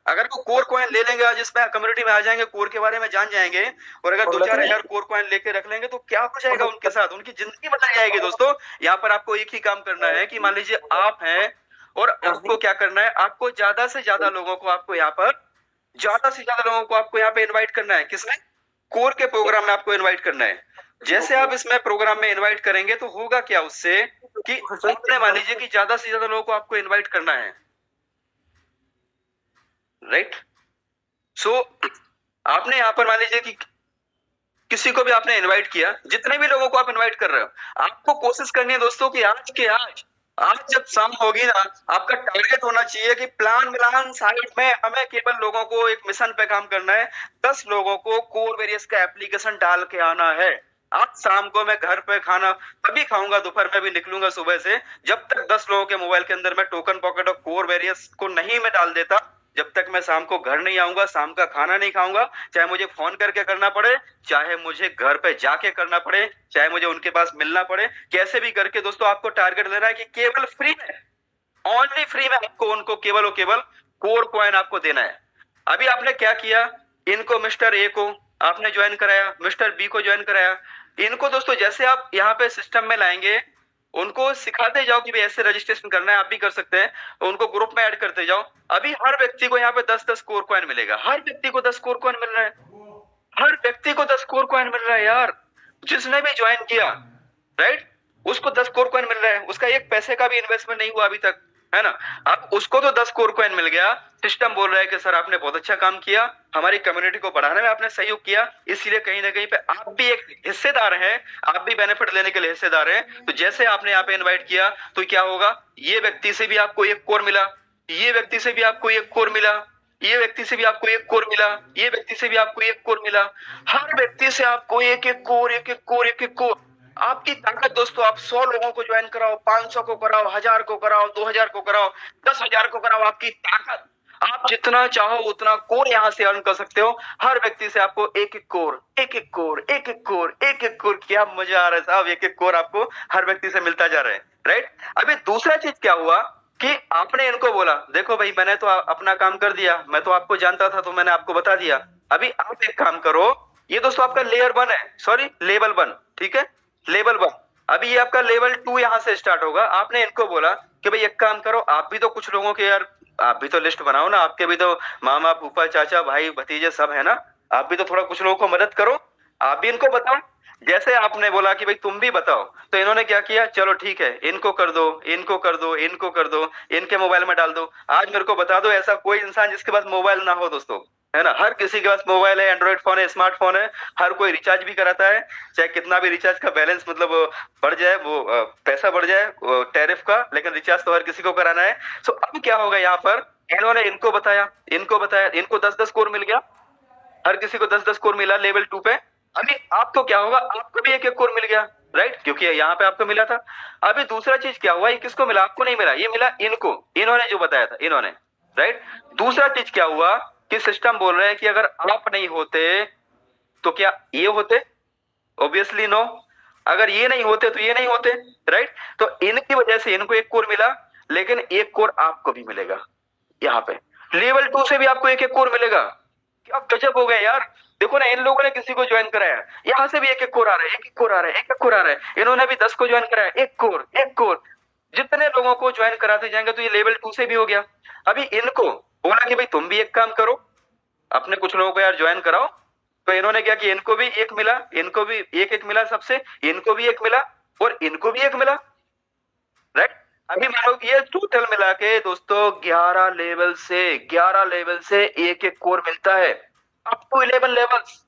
Speaker 1: अगर वो कोर कॉइन ले लेंगे, आज इसमें कम्युनिटी में आ जाएंगे, कोर के बारे में जान जाएंगे, और अगर 2-4 हजार कोर कॉइन लेके रख लेंगे, तो क्या हो जाएगा उनके साथ? उनकी जिंदगी बदल जाएगी दोस्तों। यहाँ पर आपको एक ही काम करना है कि मान लीजिए आप हैं, और आपको क्या करना है, आपको ज्यादा से ज्यादा लोगों को, आपको यहाँ पर ज्यादा से ज्यादा लोगों को आपको यहाँ पे इनवाइट करना है। किसमें? कोर के प्रोग्राम में आपको इनवाइट करना है। जैसे आप इसमें प्रोग्राम में इनवाइट करेंगे तो होगा क्या उससे, कि आपने मान लीजिए कि ज्यादा से ज्यादा लोगों को आपको इनवाइट करना है। राइट। सो आपने यहाँ पर मान लीजिए कि किसी को भी आपने इनवाइट किया, जितने भी लोगों को आप इनवाइट कर रहे हो, आपको कोशिश करनी है दोस्तों कि आज के आज आज जब शाम होगी ना, आपका टारगेट होना चाहिए कि प्लान मिलान साइड में हमें केवल लोगों को एक मिशन पे काम करना है। 10 लोगों को कोर वेरियस का एप्लीकेशन डाल के आना है। आज शाम को मैं घर पे खाना तभी खाऊंगा, दोपहर में भी निकलूंगा सुबह से, जब तक 10 लोगों के मोबाइल के अंदर मैं टोकन पॉकेट और कोर वेरियस को नहीं मैं डाल देता, जब तक मैं शाम को घर नहीं आऊंगा, शाम का खाना नहीं खाऊंगा। चाहे मुझे फोन करके करना पड़े, चाहे मुझे घर पे जाके करना पड़े, चाहे मुझे उनके पास मिलना पड़े, कैसे भी करके दोस्तों आपको टारगेट लेना है कि केवल फ्री में, ओनली फ्री में आपको उनको केवल और केवल कोर कॉइन आपको देना है। अभी आपने क्या किया, इनको मिस्टर ए को आपने ज्वाइन कराया, मिस्टर बी को ज्वाइन कराया। इनको दोस्तों जैसे आप यहाँ पे सिस्टम में लाएंगे, उनको सिखाते जाओ कि भाई ऐसे रजिस्ट्रेशन करना है, आप भी कर सकते हैं, उनको ग्रुप में ऐड करते जाओ। अभी हर व्यक्ति को यहाँ पे 10-10 कोर कॉइन मिलेगा, हर व्यक्ति को 10 कोर कॉइन मिल रहा है, हर व्यक्ति को 10 कोर कॉइन मिल रहा है यार, जिसने भी ज्वाइन किया, राइट, उसको 10 कोर कॉइन मिल रहा है, उसका एक पैसे का भी इन्वेस्टमेंट नहीं हुआ अभी तक, है ना। अब उसको तो 10 कोर कॉइन मिल गया, सिस्टम बोल रहा है कि सर आपने बहुत अच्छा काम किया, हमारी कम्युनिटी को बढ़ाने में आपने सहयोग किया, इसलिए कहीं ना कहीं पे आप भी एक हिस्सेदार हैं, आप भी बेनिफिट लेने के लिए हिस्सेदार हैं। तो जैसे आपने यहाँ पे इन्वाइट किया, तो क्या होगा, ये व्यक्ति से भी आपको एक कोर मिला, ये व्यक्ति से भी आपको एक कोर मिला, ये व्यक्ति से भी आपको एक कोर मिला, ये व्यक्ति से भी आपको एक कोर मिला, हर व्यक्ति से आपको एक एक कोर, एक एक कोर, एक एक कोर। आपकी ताकत दोस्तों, आप 100 लोगों को ज्वाइन कराओ, 500 को कराओ, 1000 को कराओ, 2000 को कराओ, 10,000 को कराओ, आपकी ताकत, आप जितना चाहो उतना कोर यहाँ से अर्न कर सकते हो। हर व्यक्ति से आपको एक एक कोर, एक एक कोर, एक एक कोर, एक एक कोर, क्या मजा आ रहा है साहब, एक एक कोर आपको हर व्यक्ति से मिलता जा रहा है, राइट। अभी दूसरा चीज क्या हुआ कि आपने इनको बोला देखो भाई मैंने तो अपना काम कर दिया, मैं तो आपको जानता था तो मैंने आपको बता दिया, अभी आप एक काम करो, ये दोस्तों आपका लेयर 1 है, सॉरी लेवल 1, ठीक है, लेवल 1। अभी ये आपका लेवल 2 यहाँ से स्टार्ट होगा। आपने इनको बोला कि भाई एक काम करो, आप भी तो कुछ लोगों के यार, आप भी तो लिस्ट बनाओ ना, आपके भी तो मामा फूफा चाचा भाई भतीजे सब है ना, आप भी तो थोड़ा कुछ लोगों को मदद करो, आप भी इनको बताओ। जैसे आपने बोला कि भाई तुम भी बताओ, तो इन्होंने क्या किया, चलो ठीक है, इनको कर दो, इनको कर दो, इनको कर दो, इनके मोबाइल में डाल दो। आज मेरे को बता दो ऐसा कोई इंसान जिसके पास मोबाइल ना हो दोस्तों, है ना, हर किसी के पास मोबाइल है, एंड्रॉइड फोन है, स्मार्टफोन है, हर कोई रिचार्ज भी कराता है, चाहे कितना भी रिचार्ज का बैलेंस मतलब बढ़ जाए, वो पैसा बढ़ जाए टैरिफ का, लेकिन रिचार्ज तो हर किसी को कराना है। सो अब क्या होगा यहाँ पर, इन्होंने इनको बताया, इनको बताया, इनको 10-10 कोर मिल गया, हर किसी को 10-10 कोर मिला लेवल 2 पे। अभी आपको क्या होगा, आपको भी एक एक कोर मिल गया, राइट, क्योंकि यहाँ पे आपको मिला था। अभी दूसरा चीज क्या हुआ, ये किसको मिला, आपको नहीं मिला, ये मिला इनको, इन्होंने जो बताया था इन्होंने, राइट। दूसरा चीज क्या हुआ कि सिस्टम बोल रहे हैं कि अगर आप नहीं होते तो क्या ये होते, ऑब्वियसली नो, अगर ये नहीं होते तो ये नहीं होते, राइट। तो इनकी वजह से इनको एक कोर मिला, लेकिन एक कोर आपको भी मिलेगा यहाँ पे, लेवल 2 से भी आपको एक एक कोर मिलेगा। क्या गजब हो गया यार, देखो ना, इन लोगों ने किसी को ज्वाइन कराया, यहाँ से भी एक एक कोर आ रहा है, एक एक कोर आ रहा है, एक एक कोर आ रहा है, इन्होंने भी 10 को ज्वाइन कराया, एक कोर, एक कोर, जितने लोगों को ज्वाइन कराते जाएंगे तो ये लेवल 2 से भी हो गया। अभी इनको बोला कि भाई तुम भी एक काम करो, अपने कुछ लोगों को यार ज्वाइन कराओ, तो इन्होंने क्या किया, इनको भी एक मिला, इनको भी एक एक मिला सबसे, इनको भी एक मिला और इनको भी एक मिला, राइट। अभी मानो कि ये टोटल मिला के दोस्तों 11 लेवल से एक एक कोर मिलता है, अप टू 11 लेवल्स।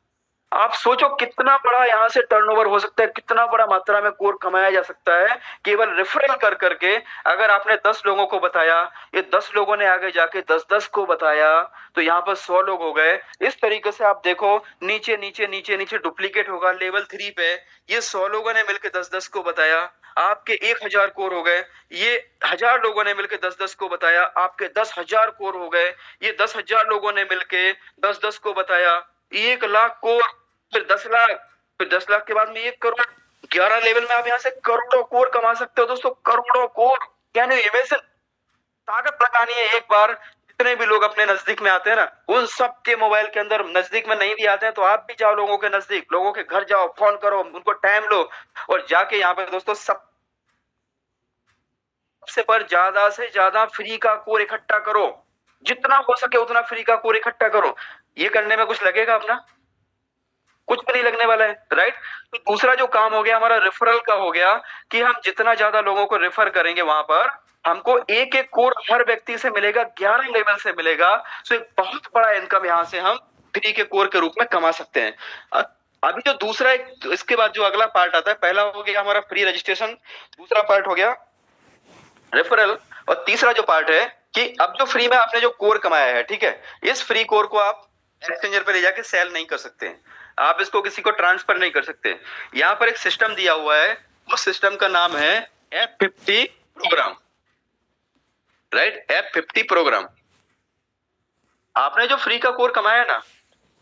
Speaker 1: आप सोचो कितना बड़ा यहाँ से टर्नओवर हो सकता है, कितना बड़ा मात्रा में कोर कमाया जा सकता है केवल रेफरल कर करके। अगर आपने 10 लोगों को बताया, ये 10 लोगों ने आगे जाके 10-10 को बताया, तो यहाँ पर 100 लोग हो गए। इस तरीके से आप देखो नीचे नीचे नीचे नीचे डुप्लीकेट होगा लेवल 3 पे, ये 100 लोगों ने मिलकर 10-10 को बताया, आपके 1000 कोर हो गए। ये 1000 लोगों ने मिलकर 10-10 को बताया, आपके 10,000 कोर हो गए। ये 10,000 लोगों ने मिलके 10-10 को बताया, 1 लाख कोर, फिर 10 लाख, फिर 10 लाख के बाद में 1 करोड़। 11 लेवल में आप यहाँ से करोड़ों कोर कमा सकते हो दोस्तों, करोड़ों कोर। कैन यू इमेजिन, ताकत लगानी है एक बार। जितने भी लोग अपने नजदीक में आते हैं ना, उन सब के मोबाइल के अंदर, नजदीक में नहीं भी आते हैं तो आप भी जाओ लोगों के नजदीक, लोगों के घर जाओ, फोन करो, उनको टाइम लो और जाके यहाँ पे दोस्तों सबसे पर ज्यादा से ज्यादा फ्री का कोर इकट्ठा करो, जितना हो सके उतना फ्री का कोर इकट्ठा करो। ये करने में कुछ लगेगा अपना, कुछ भी नहीं लगने वाला है, राइट। तो दूसरा जो काम हो गया हमारा रेफरल का हो गया, कि हम जितना ज्यादा लोगों को रेफर करेंगे वहां पर हमको एक एक कोर हर व्यक्ति से मिलेगा, 11 लेवल से मिलेगा। सो एक बहुत बड़ा इनकम यहाँ से हम फ्री के कोर के रूप में कमा सकते हैं। अभी जो दूसरा इसके बाद जो अगला पार्ट आता है, पहला हो गया हमारा फ्री रजिस्ट्रेशन, दूसरा पार्ट हो गया रेफरल। और तीसरा जो पार्ट है कि अब जो फ्री में आपने जो कोर कमाया है, ठीक है, इस फ्री कोर को आप एक्सचेंजर पे ले जाके सेल नहीं कर सकते, आप इसको किसी को ट्रांसफर नहीं कर सकते। यहाँ पर एक सिस्टम दिया हुआ है, उस सिस्टम का नाम है F50 programme, right, F50 programme. आपने जो फ्री का कोर कमाया ना,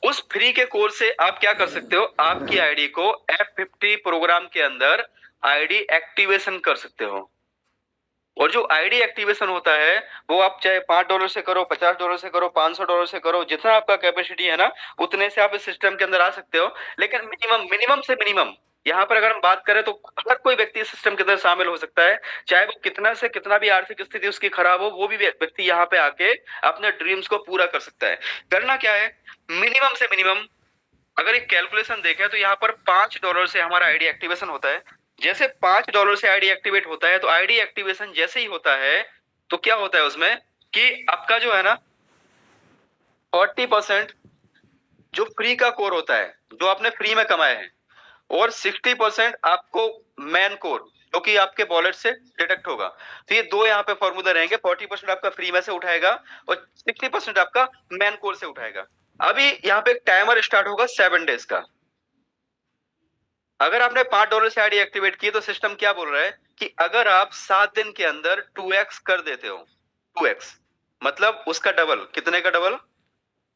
Speaker 1: उस फ्री के कोर से आप क्या कर सकते हो, आपकी आईडी को F50 प्रोग्राम के अंदर आईडी एक्टिवेशन कर सकते हो। और जो आईडी एक्टिवेशन होता है वो आप चाहे $5 से करो, $50 से करो, $500 से करो, जितना आपका कैपेसिटी है ना, उतने से आप इस सिस्टम के अंदर आ सकते हो। लेकिन मिनिमम मिनिमम से मिनिमम यहाँ पर अगर हम बात करें तो हर कोई व्यक्ति इस सिस्टम के अंदर शामिल हो सकता है, चाहे वो कितना से कितना भी आर्थिक स्थिति उसकी खराब हो, वो भी व्यक्ति यहाँ पे आके अपने ड्रीम्स को पूरा कर सकता है। करना क्या है, मिनिमम से मिनिमम अगर एक कैलकुलेशन देखें तो यहाँ पर $5 से हमारा आईडी एक्टिवेशन होता है। जैसे $5 से आईडी एक्टिवेट होता है, तो आईडी एक्टिवेशन जैसे ही होता है तो क्या होता है उसमें कि आपका जो है ना 40% जो फ्री का कोर होता है, जो आपने फ्री में कमाया है, और 60% आपको मैन कोर जो कि आपके वॉलेट से डिडक्ट होगा। तो ये दो यहाँ पे फॉर्मूला रहेंगे, 40% आपका फ्री में से उठाएगा और 60% आपका मैन कोर से उठाएगा। अभी यहाँ पे एक टाइमर स्टार्ट होगा 7 डेज का। अगर आपने $5 से आईडी एक्टिवेट की तो सिस्टम क्या बोल रहा है कि अगर आप 7 दिन के अंदर 2x कर देते हो, 2x मतलब उसका डबल, कितने का डबल,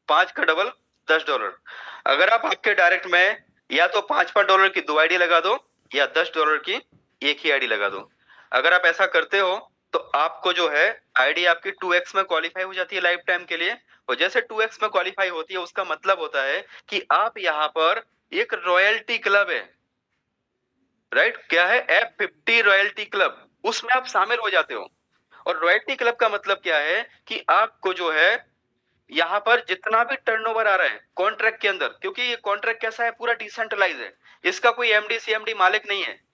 Speaker 1: 5 का डबल, $10। अगर आप आपके डायरेक्ट में या तो $5 की 2 आईडी लगा दो या $10 की एक ही आईडी लगा दो, अगर आप ऐसा करते हो तो आपको जो है आईडी आपकी 2x में क्वालिफाई हो जाती है लाइफ टाइम के लिए। और जैसे 2x में क्वालिफाई होती है उसका मतलब होता है कि आप यहाँ पर एक रॉयल्टी क्लब है, राइट, क्या है, F50 रॉयल्टी क्लब, उसमें आप शामिल हो जाते हो। और रॉयल्टी क्लब का मतलब क्या है कि आपको जो है यहाँ पर जितना भी टर्नओवर आ रहा है कॉन्ट्रैक्ट के अंदर, क्योंकि ये कॉन्ट्रैक्ट कैसा है, पूरा डिसेंट्रलाइज है, इसका कोई एमडी सीएमडी मालिक नहीं है,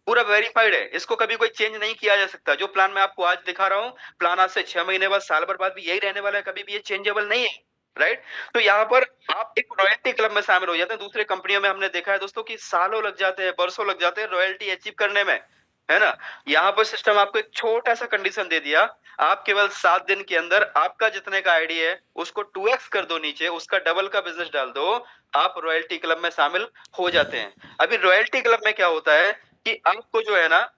Speaker 1: पूरा वेरीफाइड है, इसको कभी कोई चेंज नहीं किया जा सकता। जो प्लान मैं आपको आज दिखा रहा हूँ, प्लान आज से 6 महीने बाद, साल भर बाद भी यही रहने वाला है, कभी भी ये चेंजेबल नहीं है, राइट। तो यहाँ पर आप एक रॉयल्टी क्लब में शामिल हो जाते हैं। दूसरे कंपनियों में हमने देखा है दोस्तों कि सालों लग जाते हैं, बरसों लग जाते हैं रॉयल्टी अचीव करने में, है ना। यहाँ पर सिस्टम आपको एक छोटा सा कंडीशन दे दिया, आप केवल 7 दिन के अंदर आपका जितने का आईडी है उसको 2x कर दो, नीचे उसका डबल का बिजनेस डाल दो, आप रॉयल्टी क्लब में शामिल हो जाते हैं। अभी रॉयल्टी क्लब में क्या होता है कि आपको जो है ना,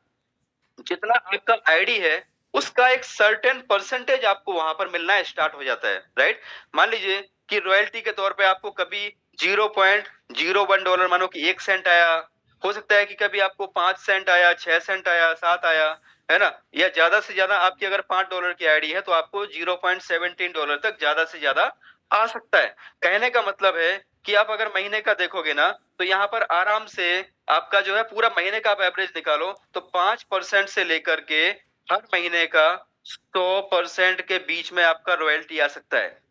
Speaker 1: जितना आपका आईडी है उसका एक सर्टेन परसेंटेज आपको वहां पर मिलना स्टार्ट हो जाता है, राइट। मान लीजिए कि रॉयल्टी के तौर पे आपको कभी $0.01 मानो कि 1 सेंट आया, हो सकता है कि कभी आपको 5 सेंट आया, 6 सेंट आया, 7 आया, है ना, या ज्यादा से ज्यादा आपकी अगर $5 की आईडी है तो आपको $0.17 तक ज्यादा से ज्यादा आ सकता है। कहने का मतलब है कि आप अगर महीने का देखोगे ना तो यहाँ पर आराम से आपका जो है पूरा महीने का आप एवरेज निकालो तो 5% से लेकर के हर महीने का 100% के बीच में आपका रॉयल्टी आ सकता है,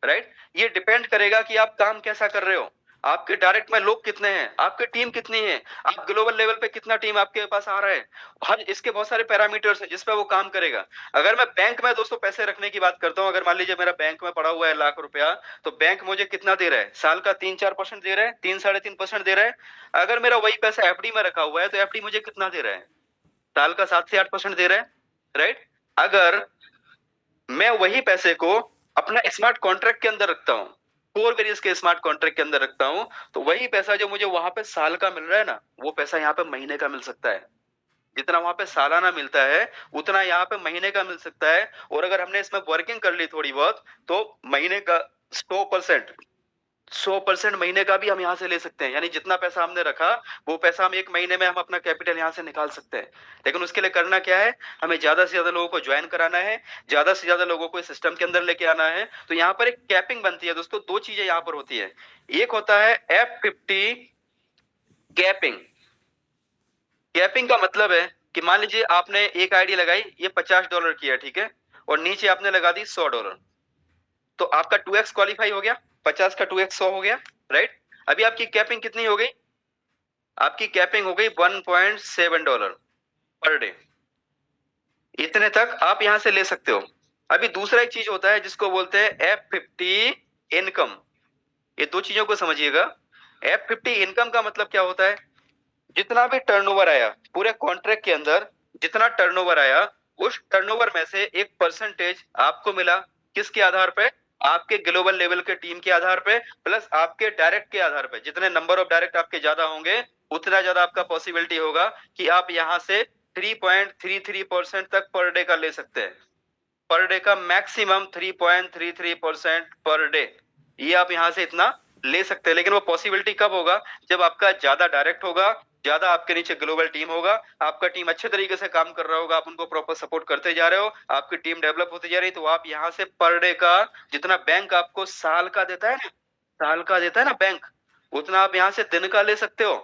Speaker 1: राइट। ये डिपेंड करेगा कि आप काम कैसा कर रहे हो, आपके डायरेक्ट में लोग कितने हैं, आपकी टीम कितनी है, आप ग्लोबल लेवल पे कितना टीम आपके पास आ रहा है, हर इसके बहुत सारे पैरामीटर्स हैं जिस पे वो काम करेगा। अगर मैं बैंक में दोस्तों पैसे रखने की बात करता हूँ, अगर मान लीजिए मेरा बैंक में पड़ा हुआ है ₹1,00,000, तो बैंक मुझे कितना दे रहा है, साल का 3-4% दे रहा है, 3-3.5% दे रहा है। अगर मेरा वही पैसा एफडी में रखा हुआ है तो एफडी मुझे कितना दे रहा है, साल का 7 से 8% दे रहा है, राइट। अगर मैं वही पैसे को अपना स्मार्ट कॉन्ट्रैक्ट के अंदर रखता हूँ, कोर वेरियस के स्मार्ट कॉन्ट्रैक्ट के अंदर रखता हूँ, तो वही पैसा जो मुझे वहां पे साल का मिल रहा है ना, वो पैसा यहाँ पे महीने का मिल सकता है। जितना वहां पे सालाना मिलता है उतना यहाँ पे महीने का मिल सकता है। और अगर हमने इसमें वर्किंग कर ली थोड़ी बहुत तो महीने का 100% महीने का भी हम यहाँ से ले सकते हैं, यानी जितना पैसा हमने रखा वो पैसा हम एक महीने में हम अपना कैपिटल यहाँ से निकाल सकते हैं। लेकिन उसके लिए करना क्या है, हमें ज्यादा से ज्यादा लोगों को ज्वाइन कराना है, ज्यादा से ज्यादा लोगों को इस सिस्टम के अंदर लेके आना है। तो यहाँ पर एक कैपिंग बनती है दोस्तों, दो चीजें यहाँ पर होती है, एक होता है F50 कैपिंग। कैपिंग का मतलब है कि मान लीजिए आपने एक आईडी लगाई, ये $50 की है, ठीक है, और नीचे आपने लगा दी $100, तो आपका 2x क्वालिफाई हो गया, 50 का 2x 100 हो गया, राइट। अभी आपकी कैपिंग कितनी हो गई, आपकी कैपिंग हो गई $1.7 पर डे, इतने तक आप यहां से ले सकते हो। अभी दूसरा एक चीज होता है जिसको बोलते हैं F50 इनकम, ये दो चीजों को समझिएगा। F50 इनकम का मतलब क्या होता है, जितना भी टर्नओवर आया पूरे कॉन्ट्रैक्ट के अंदर, जितना टर्नओवर आया उस टर्नओवर में से एक परसेंटेज आपको मिला, किसके आधार पे? आपके ग्लोबल लेवल के टीम के आधार पे, प्लस आपके डायरेक्ट के आधार पे। जितने नंबर ऑफ डायरेक्ट आपके ज्यादा होंगे, उतना ज्यादा आपका पॉसिबिलिटी होगा कि आप यहां से 3.33% तक पर डे का ले सकते हैं। पर डे का मैक्सिमम 3.33% पर डे, ये आप यहां से इतना ले सकते हैं। लेकिन वो पॉसिबिलिटी कब होगा? जब आपका ज्यादा डायरेक्ट होगा, ज्यादा आपके नीचे ग्लोबल टीम होगा, आपका टीम अच्छे तरीके से काम कर रहा होगा, आप उनको प्रॉपर सपोर्ट करते जा रहे हो, आपकी टीम डेवलप होती जा रही है, तो आप यहाँ से पर डे का जितना बैंक आपको साल का देता है ना, साल का देता है ना बैंक, उतना आप यहाँ से दिन का ले सकते हो।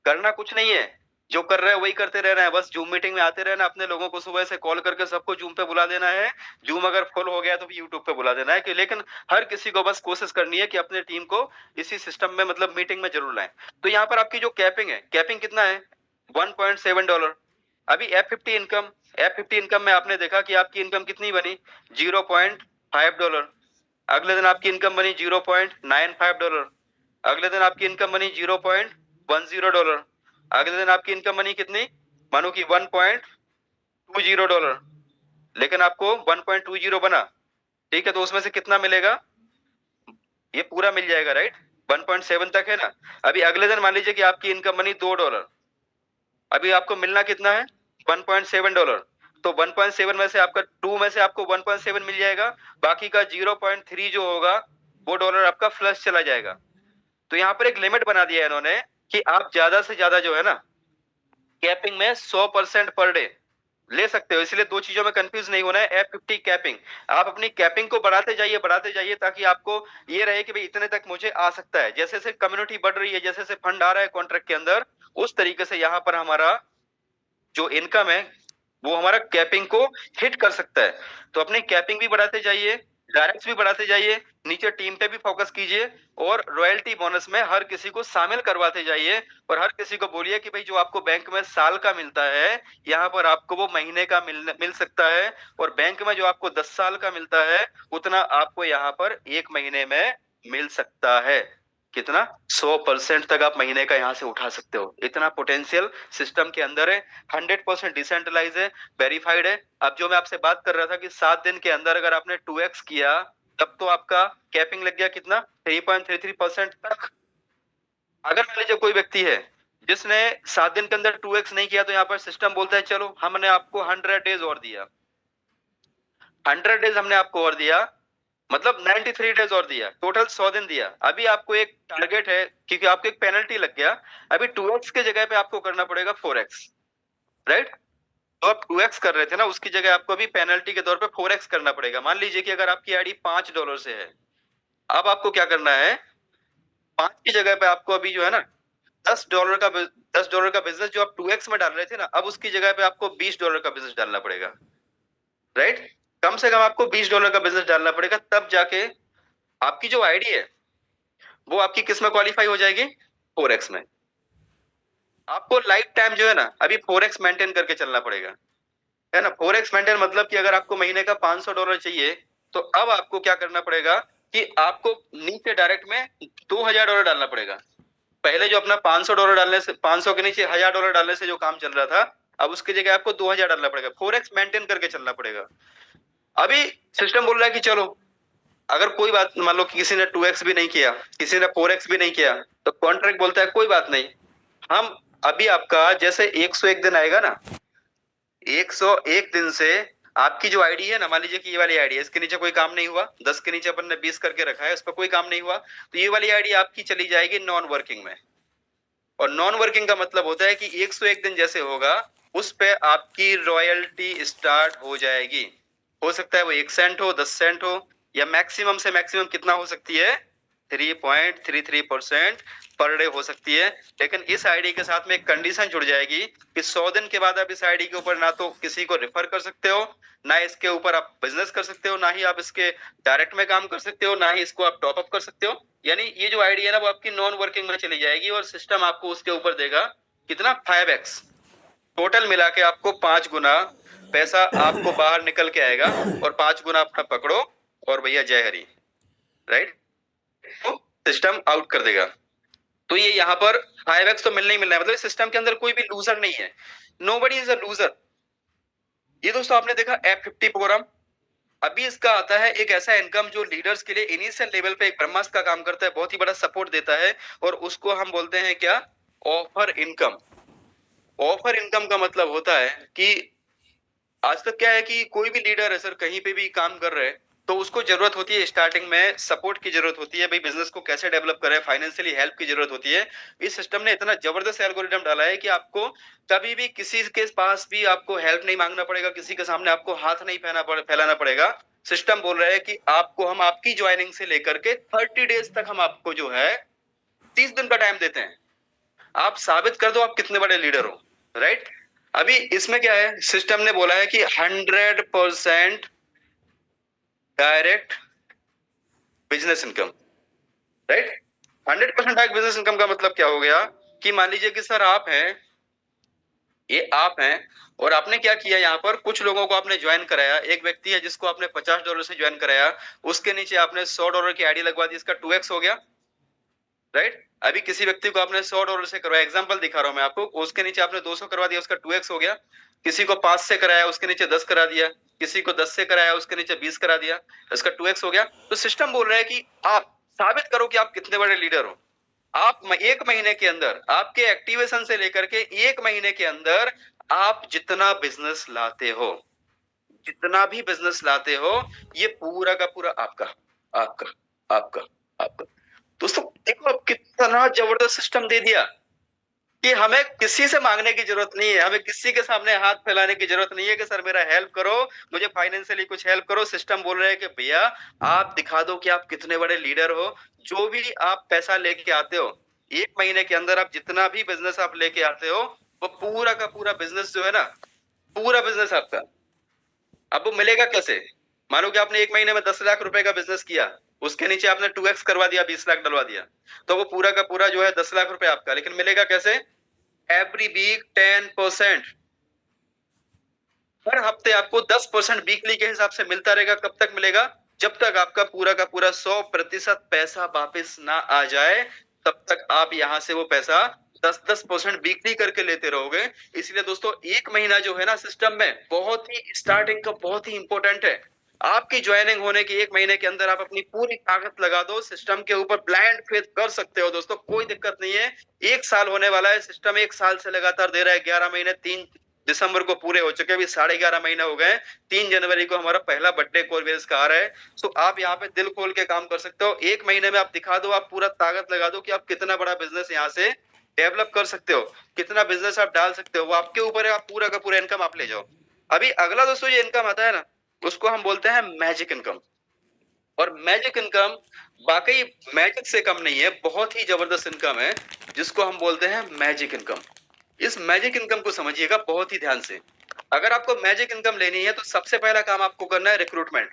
Speaker 1: करना कुछ नहीं है, जो कर रहे हैं वही करते रहना है। बस जूम मीटिंग में आते रहना, अपने लोगों को सुबह से कॉल करके सबको जूम पे बुला देना है। जूम अगर फुल हो गया तो यूट्यूब पे बुला देना है कि, लेकिन हर किसी को बस कोशिश करनी है कि अपने टीम को इसी सिस्टम में, मतलब मीटिंग में जरूर लाएं। तो यहाँ पर आपकी जो कैपिंग है, कैपिंग कितना है? $1.7। अभी F50 इनकम में आपने देखा कि आपकी इनकम कितनी बनी? $0.5। अगले दिन आपकी इनकम बनी $0.95। अगले दिन आपकी इनकम बनी $0.10। अगले दिन आपकी इनकम बनी कितनी? मानो कि $1.20। लेकिन आपको 1.20 बना, ठीक है, तो उसमें से कितना मिलेगा? ये पूरा मिल जाएगा, राइट? 1.7 तक है ना। अभी अगले दिन मान लीजिए कि आपकी इनकम बनी $2, अभी आपको मिलना कितना है? $1.7। तो 1.7 में से आपका 2 में से आपको 1.7 मिल जाएगा, बाकी का 0.3 जो होगा वो डॉलर आपका फ्लश चला जाएगा। तो यहाँ पर एक लिमिट बना दिया है इन्होंने कि आप ज्यादा से ज्यादा जो है ना, कैपिंग में 100% पर डे ले सकते हो। इसलिए दो चीजों में कंफ्यूज नहीं होना है। F50 कैपिंग, आप अपनी कैपिंग को बढ़ाते जाइए ताकि आपको ये रहे कि भाई इतने तक मुझे आ सकता है। जैसे जैसे कम्युनिटी बढ़ रही है, जैसे जैसे फंड आ रहा है कॉन्ट्रैक्ट के अंदर, उस तरीके से यहाँ पर हमारा जो इनकम है वो हमारा कैपिंग को हिट कर सकता है। तो अपनी कैपिंग भी बढ़ाते जाइए, डायरेक्ट्स भी बढ़ाते जाइए, नीचे टीम पे भी फोकस कीजिए, और रॉयल्टी बोनस में हर किसी को शामिल करवाते जाइए। और हर किसी को बोलिए कि भाई जो आपको बैंक में साल का मिलता है, यहाँ पर आपको वो महीने का मिल सकता है। और बैंक में जो आपको 10 साल का मिलता है, उतना आपको यहाँ पर एक महीने में मिल सकता है। कितना? 100% तक आप महीने का यहाँ से उठा सकते हो। इतना पोटेंशियल सिस्टम के अंदर है। 100% डिसेंट्रलाइज है, वेरीफाइड है। अब जो मैं आपसे बात कर रहा था कि 7 दिन के अंदर अगर आपने 2x किया, तब तो आपका कैपिंग लग गया कितना? 3.33% तक। अगर मान लीजिए कोई व्यक्ति है जिसने 7 दिन के अंदर 2x नहीं किया, तो यहाँ पर सिस्टम बोलता है चलो हमने आपको 100 डेज और दिया, 100 डेज हमने आपको और दिया, मतलब 93 डेज और दिया, टोटल 100 दिन दिया। अभी आपको एक टारगेट है, क्योंकि आपको एक पेनल्टी लग गया। अभी 2x के जगह पे आपको करना पड़ेगा 4x, राइट? तो आप 2x कर रहे थे ना, उसकी जगह आपको अभी पेनल्टी के तौर पे 4x करना पड़ेगा। मान लीजिए कि अगर आपकी आईडी $5 से है, अब आपको क्या करना है? 5 की जगह पे आपको अभी जो है ना, $10 का बिजनेस जो आप 2x में डाल रहे थे ना, अब उसकी जगह पे आपको $20 का बिजनेस डालना पड़ेगा, राइट? कम से कम आपको $20 का बिजनेस डालना पड़ेगा, तब जाके आपकी जो आईडी है वो आपकी किस में क्वालिफाई हो जाएगी? 4x में। आपको लाइफ टाइम जो है ना, अभी 4x मेंटेन करके चलना पड़ेगा, है ना? 4x मेंटेन मतलब कि अगर आपको महीने का $500 चाहिए, तो अब आपको क्या करना पड़ेगा कि आपको नीचे डायरेक्ट में $2000 डालना पड़ेगा। पहले जो अपना $500 डालने से, 500 के नीचे $1000 डालने से जो काम चल रहा था, अब उसकी जगह आपको 2000 डालना पड़ेगा। 4x मेंटेन करके चलना पड़ेगा। अभी सिस्टम बोल रहा है कि चलो, अगर कोई बात, मान लो कि किसी ने 2x भी नहीं किया, किसी ने 4x भी नहीं किया, तो कॉन्ट्रैक्ट बोलता है कोई बात नहीं, हम अभी आपका जैसे 101 दिन आएगा ना, 101 दिन से आपकी जो आईडी है ना, मान लीजिए कि ये वाली आईडी है, इसके नीचे कोई काम नहीं हुआ, 10 के नीचे अपन ने 20 करके रखा है, इस पर कोई काम नहीं हुआ, तो ये वाली आईडी आपकी चली जाएगी नॉन वर्किंग में। और नॉन वर्किंग का मतलब होता है कि 101 दिन जैसे होगा, उस पे आपकी रॉयल्टी स्टार्ट हो जाएगी। हो सकता है वो 1 सेंट हो, 10 सेंट हो, या मैक्सिमम से मैक्सिमम कितना हो सकती है? 3.33% पर डे हो सकती है। लेकिन इस आईडी के साथ में एक कंडीशन जुड़ जाएगी कि 100 दिन के बाद आप इस आईडी के ऊपर ना तो किसी को रेफर कर सकते हो, ना इसके ऊपर आप बिजनेस कर सकते हो, ना ही आप इसके डायरेक्ट में काम कर सकते हो, ना ही इसको आप टॉप अप कर सकते हो। यानी ये जो आईडी है ना, वो आपकी नॉन वर्किंग में चली जाएगी, और सिस्टम आपको उसके ऊपर देगा कितना? 5x। टोटल मिला के आपको 5 गुना पैसा आपको बाहर निकल के आएगा, और 5 गुना अपना पकड़ो और भैया जय हरी, राइट? तो सिस्टम आउट कर देगा। तो ये यहाँ पर 5x तो मिलना ही मिलना है, मतलब सिस्टम के अंदर कोई भी लूजर नहीं है। Nobody is a loser. ये दोस्तों आपने देखा F50 प्रोग्राम। अभी इसका आता है एक ऐसा इनकम जो लीडर्स के लिए इनिशियल लेवल पे एक ब्रह्मास्त्र का काम करता है, बहुत ही बड़ा सपोर्ट देता है, और उसको हम बोलते हैं क्या? Offer income. ऑफर इनकम का मतलब होता है कि आज तक क्या है कि कोई भी लीडर है सर, कहीं पे भी काम कर रहे हैं, तो उसको जरूरत होती है स्टार्टिंग में सपोर्ट की, जरूरत होती है भाई बिजनेस को कैसे डेवलप करें, फाइनेंशियली हेल्प की जरूरत होती है। इस सिस्टम ने इतना जबरदस्त एल्गोरिदम डाला है कि आपको कभी भी किसी के पास भी आपको हेल्प नहीं मांगना पड़ेगा, किसी के सामने आपको हाथ नहीं फैलाना पड़ेगा। सिस्टम बोल रहा है कि आपको हम आपकी ज्वाइनिंग से लेकर के 30 डेज तक हम आपको जो है 30 दिन का टाइम देते हैं, आप साबित कर दो आप कितने बड़े लीडर हो, राइट। अभी इसमें क्या है, सिस्टम ने बोला है कि 100% direct business income, right. 100% direct business income का मतलब क्या हो गया कि मान लीजिए कि सर आप हैं, ये आप हैं, और आपने क्या किया, यहाँ पर कुछ लोगों को आपने ज्वाइन कराया। एक व्यक्ति है जिसको आपने $50 से ज्वाइन कराया, उसके नीचे आपने $100 की आईडी लगवा दी, इसका 2x हो गया, राइट। अभी किसी व्यक्ति को आपने $100 से करवाया, एग्जांपल दिखा रहा हूं मैं आपको, उसके नीचे आपने 200 करवा दिया, उसका 2x हो गया। किसी को 5 से कराया, उसके नीचे 10 करा दिया। किसी को 10 से कराया, उसके नीचे 20 करा दिया, इसका 2x हो गया। तो सिस्टम बोल रहा है कि आप साबित करो कि आप कितने बड़े लीडर हो। आप 1 महीने के अंदर, आपके एक्टिवेशन से लेकर के 1 महीने के अंदर आप जितना बिजनेस लाते हो, जितना भी बिजनेस लाते हो, ये पूरा का पूरा आपका, आपका, आपका, आपका। दोस्तों देखो अब कितना जबरदस्त सिस्टम दे दिया कि हमें किसी से मांगने की जरूरत नहीं है, हमें किसी के सामने हाथ फैलाने की जरूरत नहीं है कि सर मेरा हेल्प करो, मुझे फाइनेंशियली कुछ हेल्प करो। सिस्टम बोल रहे हैं कि भैया आप दिखा दो कि आप कितने बड़े लीडर हो। जो भी आप पैसा लेके आते हो, 1 महीने के अंदर आप जितना भी बिजनेस आप लेके आते हो, वो पूरा का पूरा बिजनेस जो है ना, पूरा बिजनेस आपका। अब वो मिलेगा कैसे? मानो कि आपने 1 महीने में 10 लाख रुपए का बिजनेस किया, उसके नीचे आपने 2x करवा दिया, 20 लाख डलवा दिया, तो वो पूरा का पूरा जो है 10 लाख रुपए आपका। लेकिन मिलेगा कैसे? एवरी वीक 10%, हर हफ्ते आपको 10% वीकली के हिसाब से मिलता रहेगा। कब तक मिलेगा? जब तक आपका पूरा का पूरा 100% पैसा वापस ना आ जाए, तब तक आप यहां से वो पैसा 10-10% वीकली करके लेते रहोगे। इसलिए दोस्तों 1 महीना जो है ना सिस्टम में, बहुत ही स्टार्टिंग का बहुत ही इंपॉर्टेंट है। आपकी ज्वाइनिंग होने के 1 महीने के अंदर आप अपनी पूरी ताकत लगा दो, सिस्टम के ऊपर ब्लाइंड फेथ कर सकते हो दोस्तों, कोई दिक्कत नहीं है। 1 साल होने वाला है, सिस्टम 1 साल से लगातार दे रहा है, 11 महीने, 3 दिसंबर को पूरे हो चुके, अभी 11.5 महीने हो गए। 3 जनवरी को हमारा पहला बर्थडे कोरबेस का आ रहा है। तो आप यहाँ पे दिल खोल के काम कर सकते हो। 1 महीने में आप दिखा दो, आप पूरा ताकत लगा दो कि आप कितना बड़ा बिजनेस यहाँ से डेवलप कर सकते हो, कितना बिजनेस आप डाल सकते हो, वो आपके ऊपर है। आप पूरा का पूरा इनकम आप ले जाओ। अभी अगला दोस्तों ये इनकम आता है ना, उसको हम बोलते हैं मैजिक इनकम। और मैजिक इनकम वाकई मैजिक से कम नहीं है, बहुत ही जबरदस्त इनकम है, जिसको हम बोलते हैं मैजिक इनकम। इस मैजिक इनकम को समझिएगा बहुत ही ध्यान से। अगर आपको मैजिक इनकम लेनी है तो सबसे पहला काम आपको करना है रिक्रूटमेंट।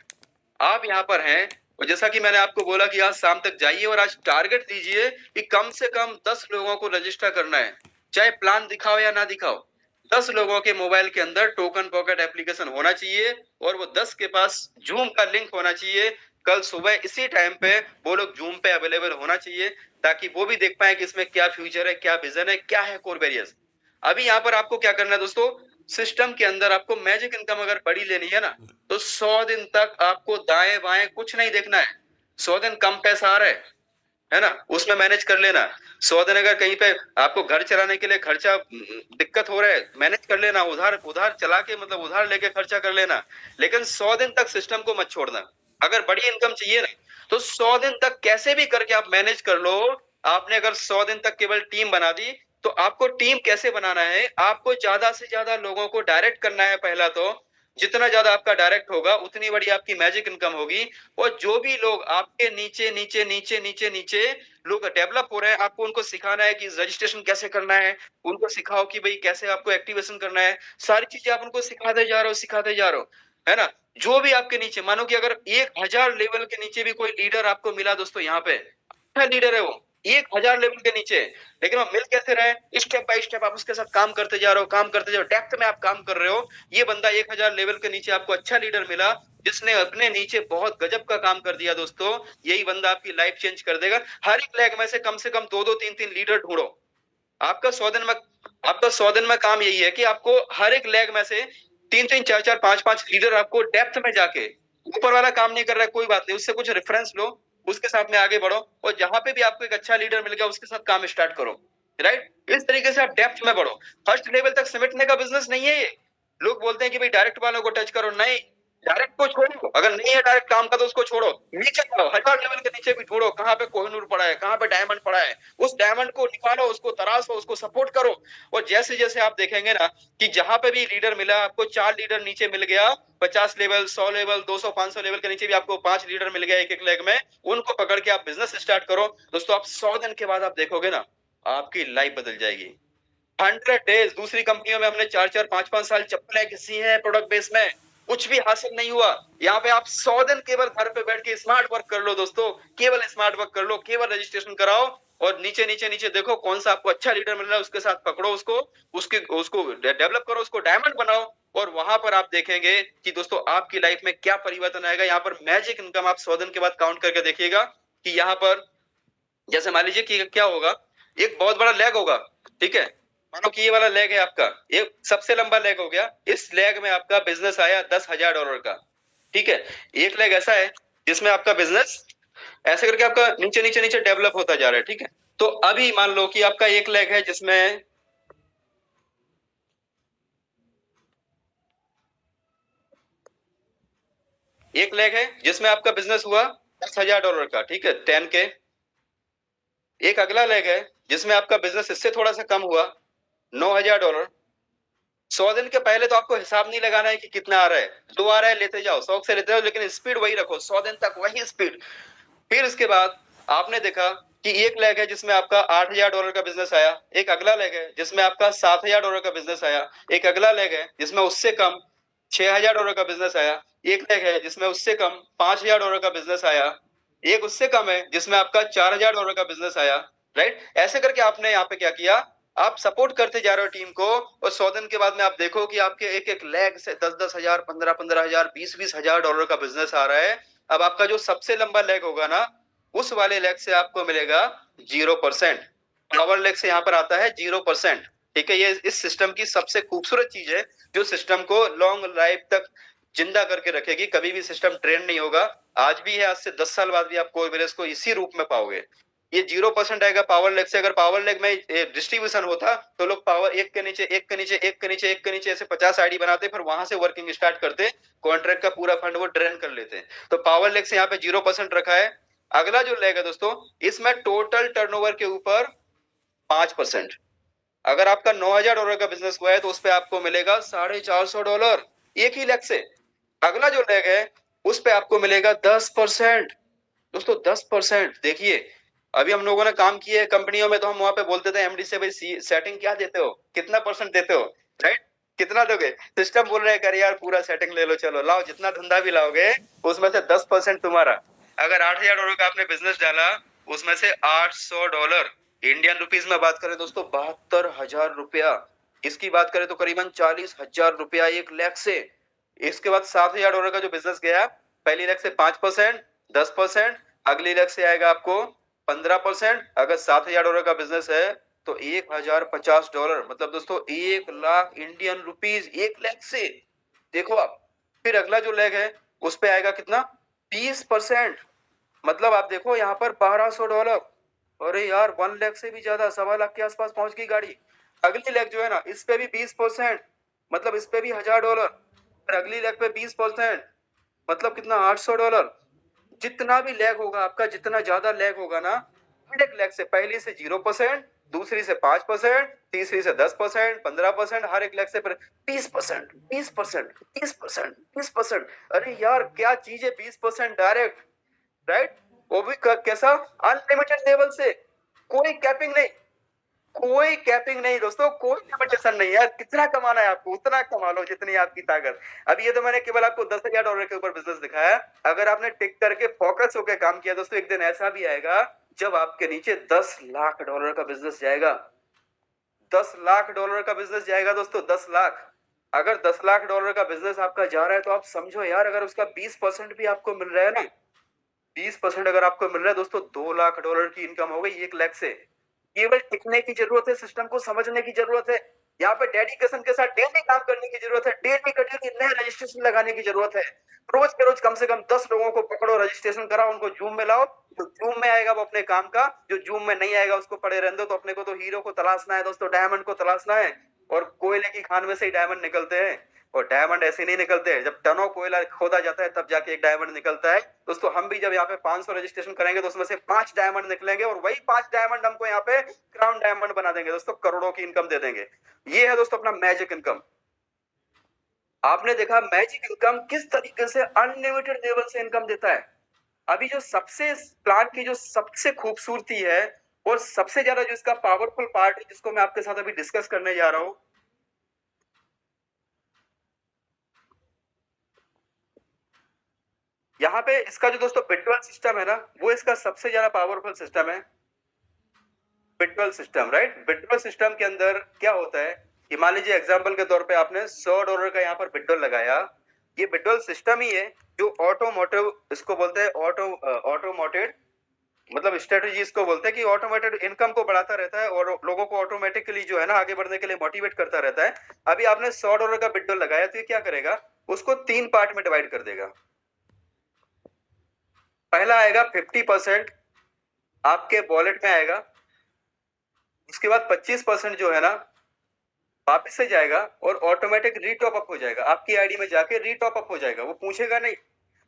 Speaker 1: आप यहाँ पर हैं, और जैसा कि मैंने आपको बोला कि आज शाम तक जाइए और आज टारगेट दीजिए कि कम से कम 10 लोगों को रजिस्टर करना है, चाहे प्लान दिखाओ या ना दिखाओ। 10 लोगों के मोबाइल के अंदर टोकन पॉकेट एप्लीकेशन होना चाहिए, और वो 10 के पास जूम का लिंक होना चाहिए। कल सुबह इसी टाइम पे वो लोग जूम पे अवेलेबल होना चाहिए, ताकि वो भी देख पाए कि इसमें क्या फ्यूचर है, क्या विजन है, क्या है कोर वेरियस। अभी यहाँ पर आपको क्या करना है दोस्तों, सिस्टम के अंदर आपको मैजिक इनकम अगर बड़ी लेनी है ना, तो 100 दिन तक आपको दाएं बाएं कुछ नहीं देखना है। 100 दिन कम पैसा आ रहा है ना, उसमें मैनेज कर लेना। 100 दिन अगर कहीं पे आपको घर चलाने के लिए खर्चा दिक्कत हो रहा है, मैनेज कर लेना, उधार उधार चला के मतलब उधार लेके खर्चा कर लेना। लेकिन 100 दिन तक सिस्टम को मत छोड़ना। अगर बड़ी इनकम चाहिए ना, तो 100 दिन तक कैसे भी करके आप मैनेज कर लो। आपने अगर 100 दिन तक केवल टीम बना दी, तो आपको टीम कैसे बनाना है, आपको ज्यादा से ज्यादा लोगों को डायरेक्ट करना है। पहला तो जितना ज्यादा आपका डायरेक्ट होगा, उतनी बड़ी आपकी मैजिक इनकम होगी। और जो भी लोग आपके नीचे नीचे नीचे नीचे नीचे लोग डेवलप हो रहे हैं, आपको उनको सिखाना है कि रजिस्ट्रेशन कैसे करना है। उनको सिखाओ कि भाई कैसे आपको एक्टिवेशन करना है। सारी चीजें आप उनको सिखाते जा रहे हो, सिखाते जा रहे हो, है ना। जो भी आपके नीचे, मानो कि अगर 1000 लेवल के नीचे भी कोई लीडर आपको मिला दोस्तों, यहाँ पे अच्छा लीडर है वो, 1000 लेवल के नीचे, लेकिन वो मिल कैसे रहे, स्टेप बाय स्टेप आप उसके साथ काम करते जा रहे हो, काम करते जा रहे हो, डेप्थ में आप काम कर रहे हो। ये बंदा 1000 लेवल के नीचे आपको अच्छा लीडर मिला, जिसने अपने नीचे बहुत गजब का काम कर दिया दोस्तों। यही बंदा आपकी लाइफ चेंज कर देगा। हर एक लेग में से कम 2-2 3-3 लीडर ढूंढो। आपका 100 दिन में, आपका 100 दिन में काम यही है कि आपको हर एक लेग में से 3-3, 4-4, 5-5 लीडर आपको डेप्थ में जाके, ऊपर वाला काम नहीं कर रहा है कोई बात नहीं, उससे कुछ रेफरेंस लो, उसके साथ में आगे बढ़ो और जहां पे भी आपको एक अच्छा लीडर मिल गया उसके साथ काम स्टार्ट करो, राइट? इस तरीके से आप डेप्थ में बढ़ो। फर्स्ट लेवल तक समेटने का बिजनेस नहीं है ये। लोग बोलते हैं कि भाई डायरेक्ट वालों को टच करो, नहीं, डायरेक्ट को छोड़ो, अगर नहीं है डायरेक्ट काम का तो उसको छोड़ो, नीचे जाओ, 1000 लेवल के नीचे भी ढूंढो कहाँ पे कोहिनूर पड़ा है, कहाँ पे डायमंड पड़ा है, उस डायमंड को निकालो, उसको तराशो, उसको सपोर्ट करो। और जैसे जैसे आप देखेंगे ना कि जहां पे भी लीडर मिला आपको, 4 लीडर नीचे मिल गया, 50 लेवल, 100 लेवल, 200, 500 लेवल के नीचे भी आपको 5 लीडर मिल गया एक एक लेग में, उनको पकड़ के आप बिजनेस स्टार्ट करो दोस्तों। आप 100 दिन के बाद आप देखोगे ना आपकी लाइफ बदल जाएगी। 100 डेज, दूसरी कंपनियों में हमने 4-4, 5-5 साल चप्पलें घिसी हैं प्रोडक्ट बेस में, कुछ भी हासिल नहीं हुआ। यहाँ पे आप 100 दिन केवल घर पे बैठ के स्मार्ट वर्क कर लो दोस्तों, केवल स्मार्ट वर्क कर लो, केवल रजिस्ट्रेशन कराओ और नीचे नीचे नीचे देखो कौन सा आपको अच्छा लीडर मिल रहा है, उसके साथ पकड़ो उसको, उसको डेवलप करो, उसको डायमंड बनाओ और वहां पर आप देखेंगे कि दोस्तों आपकी लाइफ में क्या परिवर्तन आएगा। यहाँ पर मैजिक इनकम आप 100 दिन के बाद काउंट करके देखिएगा कि यहाँ पर जैसे मान लीजिए कि क्या होगा, एक बहुत बड़ा लेग होगा, ठीक है, मानो कि ये वाला लेग है आपका, ये सबसे लंबा लेग हो गया, इस लेग में आपका बिजनेस आया $10,000 का, ठीक है। एक लेग ऐसा है जिसमें आपका बिजनेस ऐसे करके आपका नीचे नीचे नीचे डेवलप होता जा रहा है, ठीक है। तो अभी मान लो कि आपका एक लेग है जिसमें एक लेग है जिसमें आपका बिजनेस हुआ $10,000 का, ठीक है, 10K। एक अगला लेग है जिसमें आपका बिजनेस इससे थोड़ा सा कम हुआ, $9,000। 100 दिन के पहले तो आपको हिसाब नहीं लगाना है कि कितना आ रहा है, जो आ रहा है लेते जाओ, शौक से लेते जाओ, लेकिन स्पीड वही रखो, 100 दिन तक वही स्पीड। फिर इसके बाद आपने देखा कि एक लेग है जिसमें आपका $8,000 का बिजनेस आया, एक अगला लेग है जिसमें आपका $7,000 का बिजनेस आया, एक अगला लेग है जिसमें उससे कम $6,000 का बिजनेस आया, एक लेग है जिसमें उससे कम $5,000 का बिजनेस आया, एक उससे कम है जिसमें आपका $4,000 का बिजनेस आया, राइट? ऐसे करके आपने यहाँ पे क्या किया, आप सपोर्ट करते जा रहे हो टीम को और 100 दिन के बाद में आप देखो कि आपके एक एक लेग से 10-10 हजार, 15-15 हजार, 20-20 हजार डॉलर का बिजनेस आ रहा है। अब आपका जो सबसे लंबा लेग होगा ना, उस वाले लेग से आपको मिलेगा 0%। पावर लेग से यहाँ पर आता है 0%, ठीक है। ये इस सिस्टम की सबसे खूबसूरत चीज है जो सिस्टम को लॉन्ग लाइफ तक जिंदा करके रखेगी। कभी भी सिस्टम ट्रेंड नहीं होगा, आज भी है, आज से 10 साल बाद भी आप कोई को इसी रूप में पाओगे। ये 0% आएगा पावर लेग से। अगर पावर लेग में डिस्ट्रीब्यूशन होता तो लोग पावर एक के नीचे एक के नीचे एक के नीचे एक के नीचे ऐसे 50 आईडी बनाते, फिर वहां से वर्किंग स्टार्ट करते, कॉन्ट्रैक्ट का पूरा फंड वो ड्रेन कर लेते। तो पावर लेग से यहाँ पे 0% रखा है। अगला जो लेग है दोस्तों, इसमें टोटल टर्नओवर के ऊपर 5%। अगर आपका $9,000 का बिजनेस हुआ है तो उस पर आपको मिलेगा $450 एक ही लेग से। अगला जो लेग है उस पे आपको मिलेगा 10%। दोस्तों 10%, देखिए अभी हम लोगों ने काम किए है कंपनियों में, तो हम वहां पे बोलते थे एमडी से, भाई सेटिंग क्या देते हो, कितना परसेंट देते हो, राइट? कितना दोगे? सिस्टम बोल रहे हैं कर यार पूरा सेटिंग ले लो, चलो लाओ, जितना धंधा भी लाओगे उसमें से 10% तुम्हारा। अगर $8,000 का आपने बिजनेस डाला, उसमें से $800 इंडियन रुपीज में बात करें दोस्तों, ₹72,000। इसकी बात करें तो करीबन ₹40,000 एक लाख से। इसके बाद $7,000 का जो बिजनेस गया, पहली लाख से 5%, 10%, अगली लाख से आएगा आपको 15%। अगर $7,000 का बिजनेस है तो $1,050, मतलब दोस्तों 1 लाख इंडियन रुपीज एक लाख से। देखो आप, फिर अगला जो लेग है उस पे आएगा कितना, 20%, मतलब आप देखो यहाँ पर $1,200। अरे यार 1 लाख से भी ज्यादा, 1.25 लाख के आसपास पहुंच गई गाड़ी। अगली लेग जो है ना, इस पे भी 20%, मतलब इस पे भी $1,000। और अगली लेग पे 20%, मतलब कितना, $800। जितना भी लैग होगा आपका, जितना ज्यादा लैग होगा ना, हर एक लैग से, पहली से 0%, दूसरी से 5%, तीसरी से 10%, 15%, हर एक लैग से फिर 20%, 20%, 30%, 30%। अरे यार क्या चीज है 20% डायरेक्ट, राइट? वो भी कैसा, अनलिमिटेड लेवल से, कोई कैपिंग नहीं, कोई कैपिंग नहीं दोस्तों, कोई लिमिटेशन नहीं है। कितना कमाना है आपको उतना कमा लो जितनी आपकी ताकत। अब ये तो मैंने केवल आपको $10,000 के ऊपर बिजनेस दिखाया। अगर आपने टिक करके फोकस होकर काम किया दोस्तों, एक दिन ऐसा भी आएगा जब आपके नीचे $10 लाख का बिजनेस जाएगा। $10 लाख का बिजनेस जाएगा दोस्तों, 10 लाख। अगर $10 लाख का बिजनेस आपका जा रहा है तो आप समझो यार, अगर उसका 20% भी आपको मिल रहा है ना, 20% अगर आपको मिल रहा है दोस्तों, $2 लाख की इनकम हो गई एक लाख से। केवल टिकने की जरूरत है, सिस्टम को समझने की जरूरत है। यहाँ पे डेडिकेशन के साथ डेली काम करने की जरूरत है, डेली कंटिन्यू नया रजिस्ट्रेशन लगाने की जरूरत है। रोज के रोज कम से कम 10 लोगों को पकड़ो, रजिस्ट्रेशन कराओ, उनको जूम में लाओ। जो जूम में आएगा वो अपने काम का, जो जूम में नहीं आएगा उसको पड़े रहने दो। तो अपने को तो हीरो को तलाशना है दोस्तों, डायमंड को तलाशना है, और कोयले की खान में से ही डायमंड निकलते हैं। और डायमंड ऐसे नहीं निकलते, जब टनों कोयला खोदा जाता है तब जाके एक डायमंड निकलता है। दोस्तों हम भी जब यहाँ पे 500 रजिस्ट्रेशन करेंगे तो उसमें से 5 डायमंड निकलेंगे, और वही 5 डायमंड हमको यहाँ पे क्राउन डायमंड बना देंगे दोस्तों, करोड़ों की इनकम दे देंगे। ये है दोस्तों अपना मैजिक इनकम। आपने देखा मैजिक इनकम किस तरीके से अनलिमिटेड लेवल से इनकम देता है। अभी जो सबसे प्लान की जो सबसे खूबसूरती है और सबसे ज्यादा जो इसका पावरफुल पार्ट है, जिसको मैं आपके साथ अभी डिस्कस करने जा रहा हूं, यहाँ पे इसका जो दोस्तों बिटवेल सिस्टम है ना, वो इसका सबसे ज्यादा पावरफुल सिस्टम है। बिटवेल सिस्टम, राइट। बिटवेल सिस्टम के अंदर क्या होता है कि मान लीजिए एग्जांपल के तौर पे आपने $100 का यहाँ पर बिटवेल लगाया। ये बिटवेल सिस्टम ही है जो ऑटोमोटिव, इसको बोलते हैं ऑटोमोटेड, मतलब स्ट्रेटेजी इसको बोलते हैं कि ऑटोमेटेड इनकम को बढ़ाता रहता है और लोगों को ऑटोमेटिकली जो है ना आगे बढ़ने के लिए मोटिवेट करता रहता है। अभी आपने $100 का बिटवेल लगाया तो ये क्या करेगा, उसको 3 पार्ट में डिवाइड कर देगा। पहला आएगा 50% आपके वॉलेट में आएगा, उसके बाद 25% जो है ना वापस से जाएगा और ऑटोमेटिक रीटॉप अप हो जाएगा, आपकी आईडी में जाके रीटॉप अप हो जाएगा। वो पूछेगा नहीं,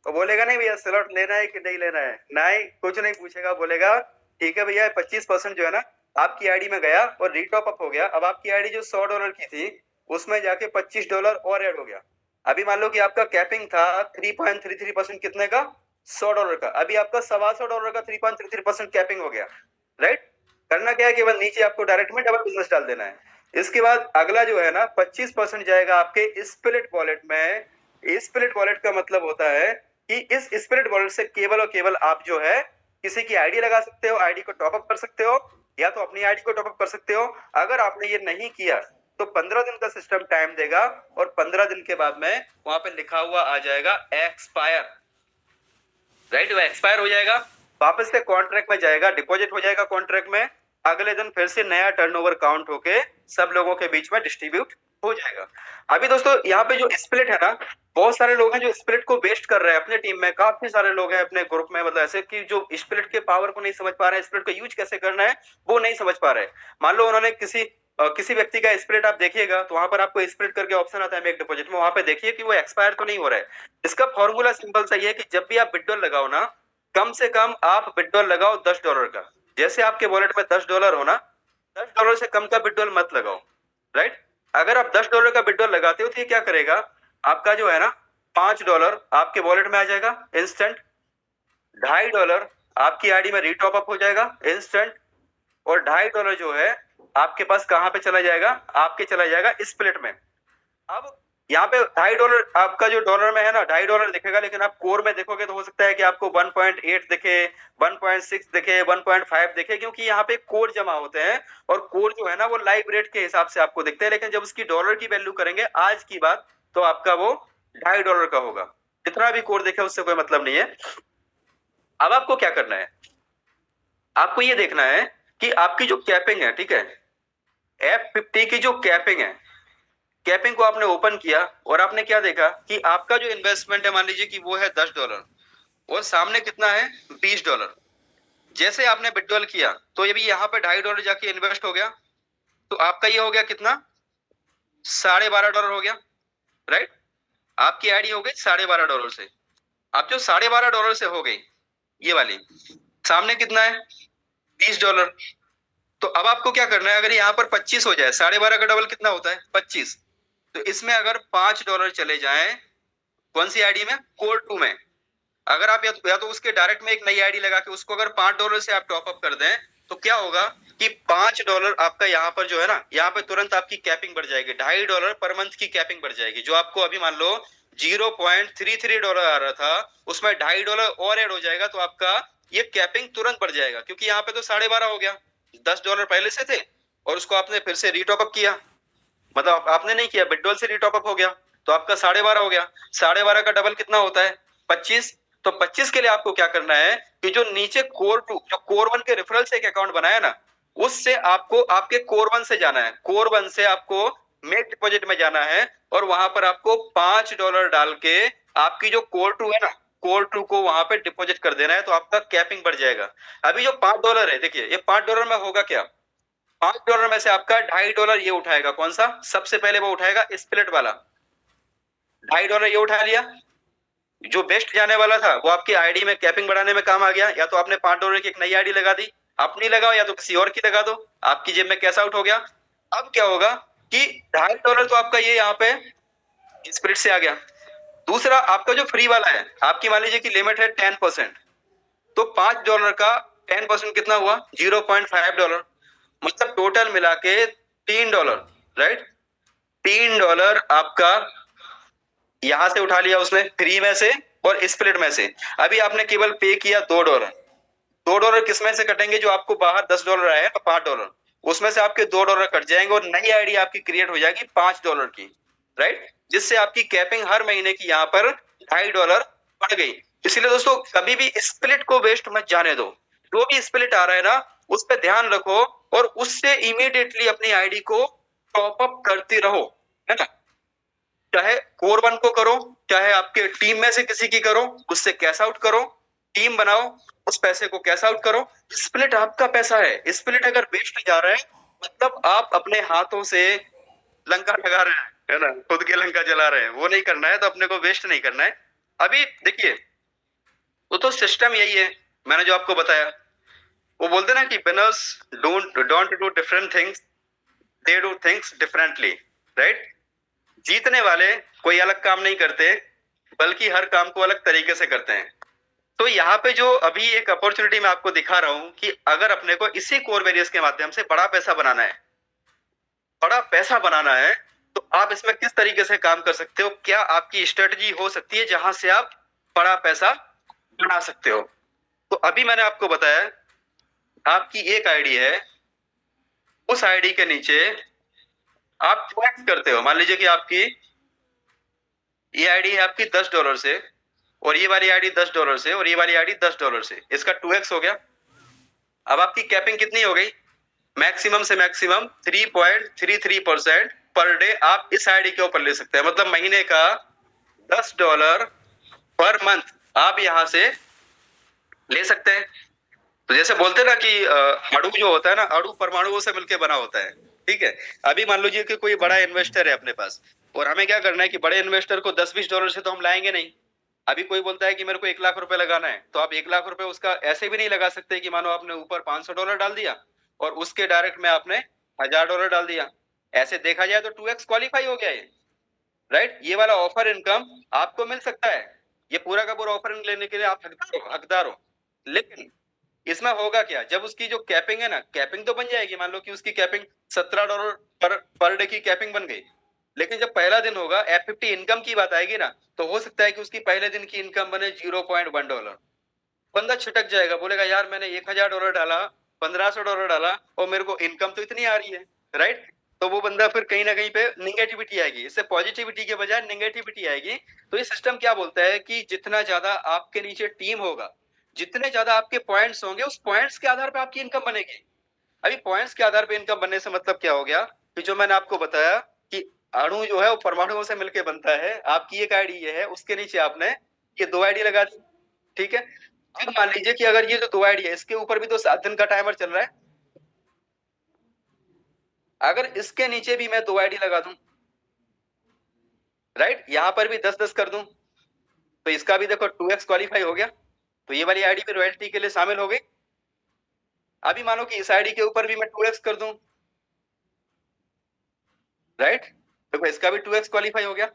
Speaker 1: तो बोलेगा नहीं भैया स्लॉट लेना है कि नहीं लेना है, नहीं कुछ नहीं पूछेगा, बोलेगा ठीक है भैया 25% जो है ना आपकी आईडी में गया और रीटॉप अप हो गया। अब आपकी आईडी जो $100 की थी उसमें जाके $25 और ऐड हो गया। अभी मान लो कि आपका कैपिंग था 3.33% कितने का, $100 का। अभी आपका $125 का 3.33% कैपिंग हो गया, राइट। करना क्या है, केवल नीचे आपको डायरेक्ट में डबल बिजनेस डाल देना है। इसके बाद अगला जो है ना 25% जाएगा आपके स्पिलिट वॉलेट में। स्पिलिट वॉलेट का मतलब होता है कि इस स्पिलिट वॉलेट से केवल और केवल आप जो है किसी की आईडी लगा सकते हो, आईडी को टॉप अप कर सकते हो, या तो अपनी आईडी को टॉप अप कर सकते हो। अगर आपने ये नहीं किया तो 15 दिन का सिस्टम टाइम देगा, और 15 दिन के बाद में वहां पे लिखा हुआ आ जाएगा एक्सपायर, राइट। वो एक्सपायर हो जाएगा, वापस से कॉन्ट्रैक्ट में जाएगा, डिपॉजिट हो जाएगा कॉन्ट्रैक्ट में। अगले दिन फिर से नया टर्नओवर काउंट होके सब लोगों के बीच में डिस्ट्रीब्यूट हो जाएगा। अभी दोस्तों यहाँ पे जो स्प्लिट है ना, बहुत सारे लोग हैं जो स्प्लिट को वेस्ट कर रहे हैं अपने टीम में, काफी सारे लोग हैं अपने ग्रुप में, मतलब ऐसे कि जो स्प्लिट के पावर को नहीं समझ पा रहे हैं, स्प्लिट का यूज कैसे करना है वो नहीं समझ पा रहे हैं। मान लो उन्होंने किसी व्यक्ति का स्प्लिट आप देखिएगा तो वहां पर आपको स्प्लिट करके ऑप्शन आता है मेक डिपॉजिट में, वहां पे देखिए कि वो एक्सपायर तो नहीं हो रहा है। इसका फॉर्मूला सिंपल सा ही है कि जब भी आप विड्रॉल लगाओ ना, कम से कम आप विड्रॉल लगाओ $10 का। जैसे आपके वॉलेट में $10 हो ना, $10 से कम का विड्रॉल मत लगाओ, राइट। अगर आप $10 का विड्रॉल लगाते हो तो ये क्या करेगा, आपका जो है ना $5 आपके वॉलेट में आ जाएगा इंस्टेंट, $2.5 आपकी आईडी में रीटॉप अप हो जाएगा इंस्टेंट, और $2.5 जो है आपके पास कहां पे चला जाएगा, आपके चला जाएगा स्प्लिट में। अब यहाँ पे $2.5 आपका जो डॉलर में है ना $2.5 दिखेगा, लेकिन आप कोर में देखोगे तो हो सकता है कि आपको 1.8 दिखे, 1.6 दिखे, 1.5 दिखे, क्योंकि यहाँ पे कोर जमा होते हैं और कोर जो है ना वो लाइव रेट के हिसाब से आपको दिखते हैं। लेकिन जब उसकी डॉलर की वैल्यू करेंगे आज की बात, तो आपका वो $2.5 का होगा। जितना भी कोर दिखे उससे कोई मतलब नहीं है। अब आपको क्या करना है, आपको ये देखना है कि आपकी जो कैपिंग है, ठीक है, F50 की जो कैपिंग है, कैपिंग को आपने ओपन किया और आपने क्या देखा कि आपका जो इन्वेस्टमेंट है मान लीजिए कि वो है $10 और सामने कितना है $20। जैसे आपने विड्रॉल किया तो ये भी यहाँ पे $2.5 जाके इन्वेस्ट हो गया, तो आपका ये हो गया कितना, $12.5 हो गया, राइट। आपकी आईडी हो गई $12.5 से। अब जो $12.5 से हो गई ये वाली, सामने कितना है $20। तो अब आपको क्या करना है, अगर यहाँ पर 25 हो जाए, 12.5 का डबल कितना होता है 25, तो इसमें अगर $5 चले जाएं, कौन सी आईडी में, कोर 2 में, अगर आप या तो उसके डायरेक्ट में एक नई आईडी लगा के उसको अगर $5 से आप टॉप अप कर दें, तो क्या होगा कि $5 आपका यहाँ पर जो है ना, यहाँ पे तुरंत आपकी कैपिंग बढ़ जाएगी, $2.5 पर मंथ की कैपिंग बढ़ जाएगी। जो आपको अभी मान लो $0.33 आ रहा था, उसमें $2.5 और ऐड हो जाएगा, तो आपका ये कैपिंग तुरंत बढ़ जाएगा, क्योंकि यहाँ पे तो 12.5 हो गया, $10 पहले से थे और उसको आपने फिर से रीटॉप अप किया, मतलब आपने नहीं किया, विड्रॉल से रीटॉप अप हो गया, तो आपका 12.5 हो गया। 12.5 का डबल कितना होता है 25। तो 25 के लिए आपको क्या करना है कि जो नीचे कोर 2 जो कोर 1 के रेफरल से एक अकाउंट बनाया ना, उससे आपको आपके कोर 1 से जाना है, कोर 1 से आपको मेक डिपॉजिट में जाना है और वहां पर आपको $5 डाल के आपकी जो कोर टू है ना, कोर टू को वहां पे डिपॉजिट कर देना है, तो आपका कैपिंग बढ़ जाएगा। अभी जो $5 है, देखिए ये $5 में होगा क्या, $5 में से आपका $2.5 ये उठाएगा, कौन सा, सबसे पहले वो उठाएगा स्प्लिट वाला, $2.5 ये उठा लिया। जो बेस्ट जाने वाला था वो आपकी आईडी में कैपिंग बढ़ाने में काम आ गया, या तो आपने $5 की एक नई आईडी लगा दी, अपनी लगाओ या तो किसी और की लगा दो, आपकी जेब में कैश आउट हो गया। अब क्या होगा कि $2.5 तो आपका ये यहाँ पे स्प्लिट से आ गया। दूसरा आपका जो फ्री वाला है, आपकी मान लीजिए कि लिमिट है 10%, तो $5 का 10% कितना हुआ, $0.5। मतलब टोटल मिला के $3, राइट। $3 आपका यहां से उठा लिया उसने, फ्री में से और स्प्लिट में से। अभी आपने केवल पे किया $2। $2 किस में से कटेंगे, जो आपको बाहर $10 आए हैं तो $5, उसमें से आपके $2 कट जाएंगे और नई आईडी आपकी क्रिएट हो जाएगी $5 की, राइट। जिससे आपकी कैपिंग हर महीने की यहाँ पर $2.5 बढ़ गई। इसलिए दोस्तों कभी भी स्प्लिट को वेस्ट मत जाने दो, जो भी स्प्लिट आ रहा है ना उस पर ध्यान रखो और उससे इमीडिएटली अपनी आईडी को टॉप अप करते रहो, है ना। चाहे कोर वन को करो, चाहे आपके टीम में से किसी की करो, उससे कैश आउट करो, टीम बनाओ, उस पैसे को कैश आउट करो। स्प्लिट आपका पैसा है, स्प्लिट अगर वेस्ट जा रहा है मतलब आप अपने हाथों से लंका लगा रहे हैं, है ना, खुद के लंका जला रहे हैं, वो नहीं करना है, तो अपने को वेस्ट नहीं करना है। अभी देखिए तो सिस्टम यही है, मैंने जो आपको बताया, वो बोलते ना कि winners don't do different things, they do things differently, right. जीतने वाले कोई अलग काम नहीं करते, बल्कि हर काम को अलग तरीके से करते हैं। तो यहाँ पे जो अभी एक अपॉर्चुनिटी मैं आपको दिखा रहा हूं कि अगर अपने को इसी कोर वेरियस के माध्यम से बड़ा पैसा बनाना है, बड़ा पैसा बनाना है, तो आप इसमें किस तरीके से काम कर सकते हो, क्या आपकी स्ट्रेटजी हो सकती है जहां से आप बड़ा पैसा बना सकते हो। तो अभी मैंने आपको बताया, आपकी एक आईडी है, उस आईडी के नीचे आप ट्रैक करते हो। मान लीजिए कि आपकी ये आईडी है आपकी $10 से, और ये वाली आईडी $10 से, और ये वाली आईडी $10 से, इसका 2x हो गया। अब आपकी कैपिंग कितनी हो गई, मैक्सिमम से मैक्सिमम 3.33% पर डे आप इस आईडी के ऊपर ले सकते हैं। मतलब महीने का $10 पर मंथ आप यहां से ले सकते हैं। तो जैसे बोलते हैं ना कि अणु जो होता है ना, अणु परमाणुओं से मिलकर बना होता है, ठीक है। अभी मान लीजिए कि कोई बड़ा इन्वेस्टर है अपने पास, और हमें क्या करना है कि बड़े इन्वेस्टर को $10-20 से तो हम लाएंगे नहीं। अभी कोई बोलता है कि मेरे को 1 लाख रुपए लगाना है, तो आप 1 लाख रुपए उसका ऐसे भी नहीं लगा सकते कि मानो आपने ऊपर $500 डाल दिया और उसके डायरेक्ट में आपने $1000 डाल दिया। ऐसे देखा जाए तो 2x क्वालिफाई हो गया ये, राइट। ये वाला ऑफर इनकम आपको मिल सकता है, ये पूरा का पूरा ऑफर लेने के लिए आप हकदार हो। लेकिन इसमें होगा क्या, जब उसकी जो कैपिंग है ना, कैपिंग तो बन जाएगी, मान लो कि उसकी कैपिंग $17 पर डे की कैपिंग बन गई। लेकिन जब पहला दिन होगा, F50 इनकम की बात आएगी ना, तो हो सकता है कि उसकी पहले दिन की इनकम बने $0.1। बंदा छिटक जाएगा, बोलेगा यार मैंने $1000 डाला, $1500 डाला और मेरे को इनकम तो इतनी आ रही है, राइट। तो वो बंदा फिर कहीं ना कहीं पे निगेटिविटी आएगी, इससे पॉजिटिविटी के बजाय निगेटिविटी आएगी। तो ये सिस्टम क्या बोलता है कि जितना ज्यादा आपके नीचे टीम होगा, जितने ज्यादा आपके पॉइंट्स होंगे, उस पॉइंट्स के आधार पर आपकी इनकम बनेगी। अभी पॉइंट्स के आधार पर इनकम बनने से मतलब क्या हो गया कि जो मैंने आपको बताया कि अणु जो है वो परमाणुओं से मिलकर बनता है। आपकी एक आईडी ये है, उसके नीचे आपने ये 2 आईडी लगा दी, ठीक है। अब मान लीजिए कि अगर ये जो 2 आईडी है, इसके ऊपर भी तो 7 दिन का टाइमर चल रहा है, अगर इसके नीचे भी मैं 2 आईडी लगा दूं, राइट, यहां पर भी 10-10 कर दूं, तो इसका भी देखो 2x क्वालिफाई हो गया। तो ये वाली आईडी भी रॉयल्टी के लिए शामिल हो गई। अभी मानो कि इस आईडी के ऊपर भी मैं 2x कर दूं, राइट, देखो इसका भी 2x क्वालिफाई हो गया।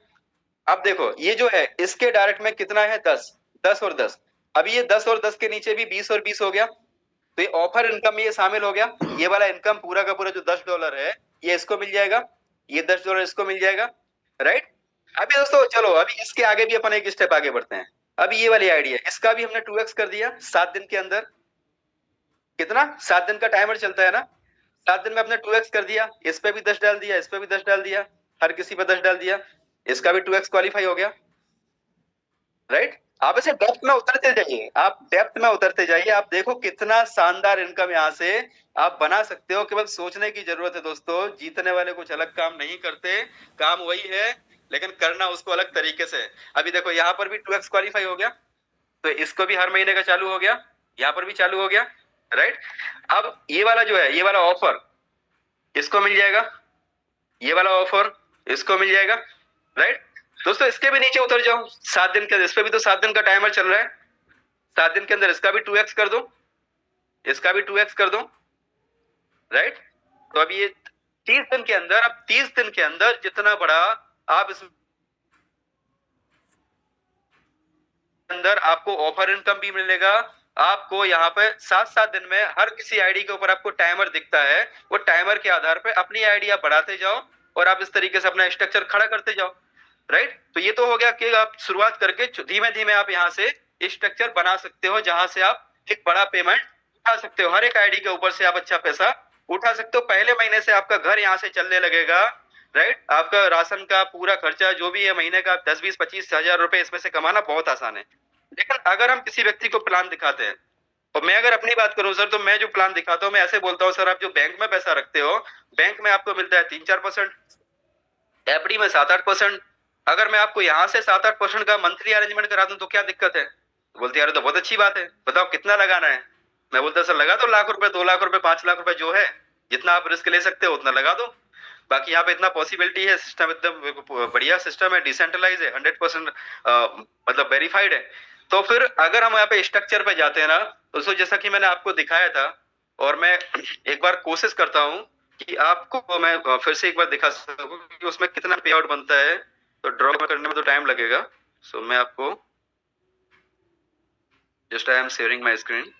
Speaker 1: अब देखो ये जो है इसके डायरेक्ट में कितना है, 10, 10 और 10। अभी ये 10 और 10 के नीचे भी 20 और 20 हो गया, तो ये ऑफर इनकम में ये शामिल हो गया। ये वाला इनकम पूरा का पूरा जो $10 है, ये इसको मिल जाएगा, ये $10 इसको मिल जाएगा, राइट। अभी दोस्तों चलो अभी इसके आगे भी अपन एक स्टेप आगे बढ़ते हैं। अभी ये वाली आईडी है, इसका भी हमने 2x कर दिया 7 दिन के अंदर। कितना, 7 दिन का टाइमर चलता है ना, 7 दिन में अपने 2x कर दिया, इस पे भी 10 डाल दिया, इस पे भी 10 डाल दिया, हर किसी पे 10 डाल दिया, इसका भी 2x क्वालिफाई हो गया, राइट। आप इसे डेप्थ में उतरते जाइए, आप डेप्थ में उतरते जाइए, आप देखो कितना शानदार इनकम यहाँ से आप बना सकते हो। केवल सोचने की जरूरत है दोस्तों। जीतने वाले कुछ अलग काम नहीं करते, काम वही है, लेकिन करना उसको अलग तरीके से। अभी देखो यहाँ पर भी 2x क्वालिफाई हो गया, तो इसको भी हर महीने का चालू हो गया, यहाँ पर भी चालू हो गया, राइट। अब ये वाला जो है, ये वाला ऑफर इसको मिल जाएगा, ये वाला ऑफर इसको मिल जाएगा, राइट। दोस्तों इसके भी नीचे उतर जाओ, 7 दिन के, इस पे भी तो 7 दिन का टाइमर चल रहा है, 7 दिन के अंदर इसका भी 2x कर दो, इसका भी 2x कर दो, राइट। तो अब ये 30 दिन के अंदर, अब 30 दिन के अंदर जितना बड़ा आप इस अंदर आपको ऑफर इनकम भी मिलेगा। आपको यहाँ पे 7-7 दिन में हर किसी आईडी के ऊपर आपको टाइमर दिखता है, वो टाइमर के आधार पे अपनी आईडी आप बढ़ाते जाओ और आप इस तरीके से अपना स्ट्रक्चर खड़ा करते जाओ, राइट। तो ये तो हो गया कि आप शुरुआत करके धीमे धीमे आप यहाँ से स्ट्रक्चर बना सकते हो, जहां से आप एक बड़ा पेमेंट उठा सकते हो, हर एक आईडी के ऊपर से आप अच्छा पैसा उठा सकते हो। पहले महीने से आपका घर यहाँ से चलने लगेगा, राइट। आपका राशन का पूरा खर्चा जो भी है महीने का 10-20-25 हजार रुपए इसमें से कमाना बहुत आसान है। लेकिन अगर हम किसी व्यक्ति को प्लान दिखाते हैं, और मैं अगर अपनी बात करूं सर, तो मैं जो प्लान दिखाता हूं मैं ऐसे बोलता हूं, सर आप जो बैंक में पैसा रखते हो, बैंक में आपको मिलता है 3-4%, एफडी में 7-8%। अगर मैं आपको यहाँ से 7-8% का मंथली अरेंजमेंट करा दूं तो क्या दिक्कत है? बोलते यार तो बहुत अच्छी बात है, बताओ कितना लगाना है। मैं बोलता सर लगा दो लाख रुपए, 2 लाख रुपए, 5 लाख रुपए, जो है जितना आप रिस्क ले सकते हो उतना लगा दो। बाकी यहाँ पे इतना पॉसिबिलिटी है, सिस्टम एकदम बढ़िया सिस्टम है, डिसेंट्रलाइज है, 100% मतलब वेरीफाइड है। तो फिर अगर हम यहाँ पे स्ट्रक्चर पे जाते हैं ना, तो जैसा कि मैंने आपको दिखाया था, और मैं एक बार कोशिश करता हूँ कि आपको मैं फिर से एक बार दिखा सकूं कि उसमें कितना पे आउट बनता है। तो ड्रॉ करने में तो टाइम लगेगा, सो मैं आपको just I am sharing my screen.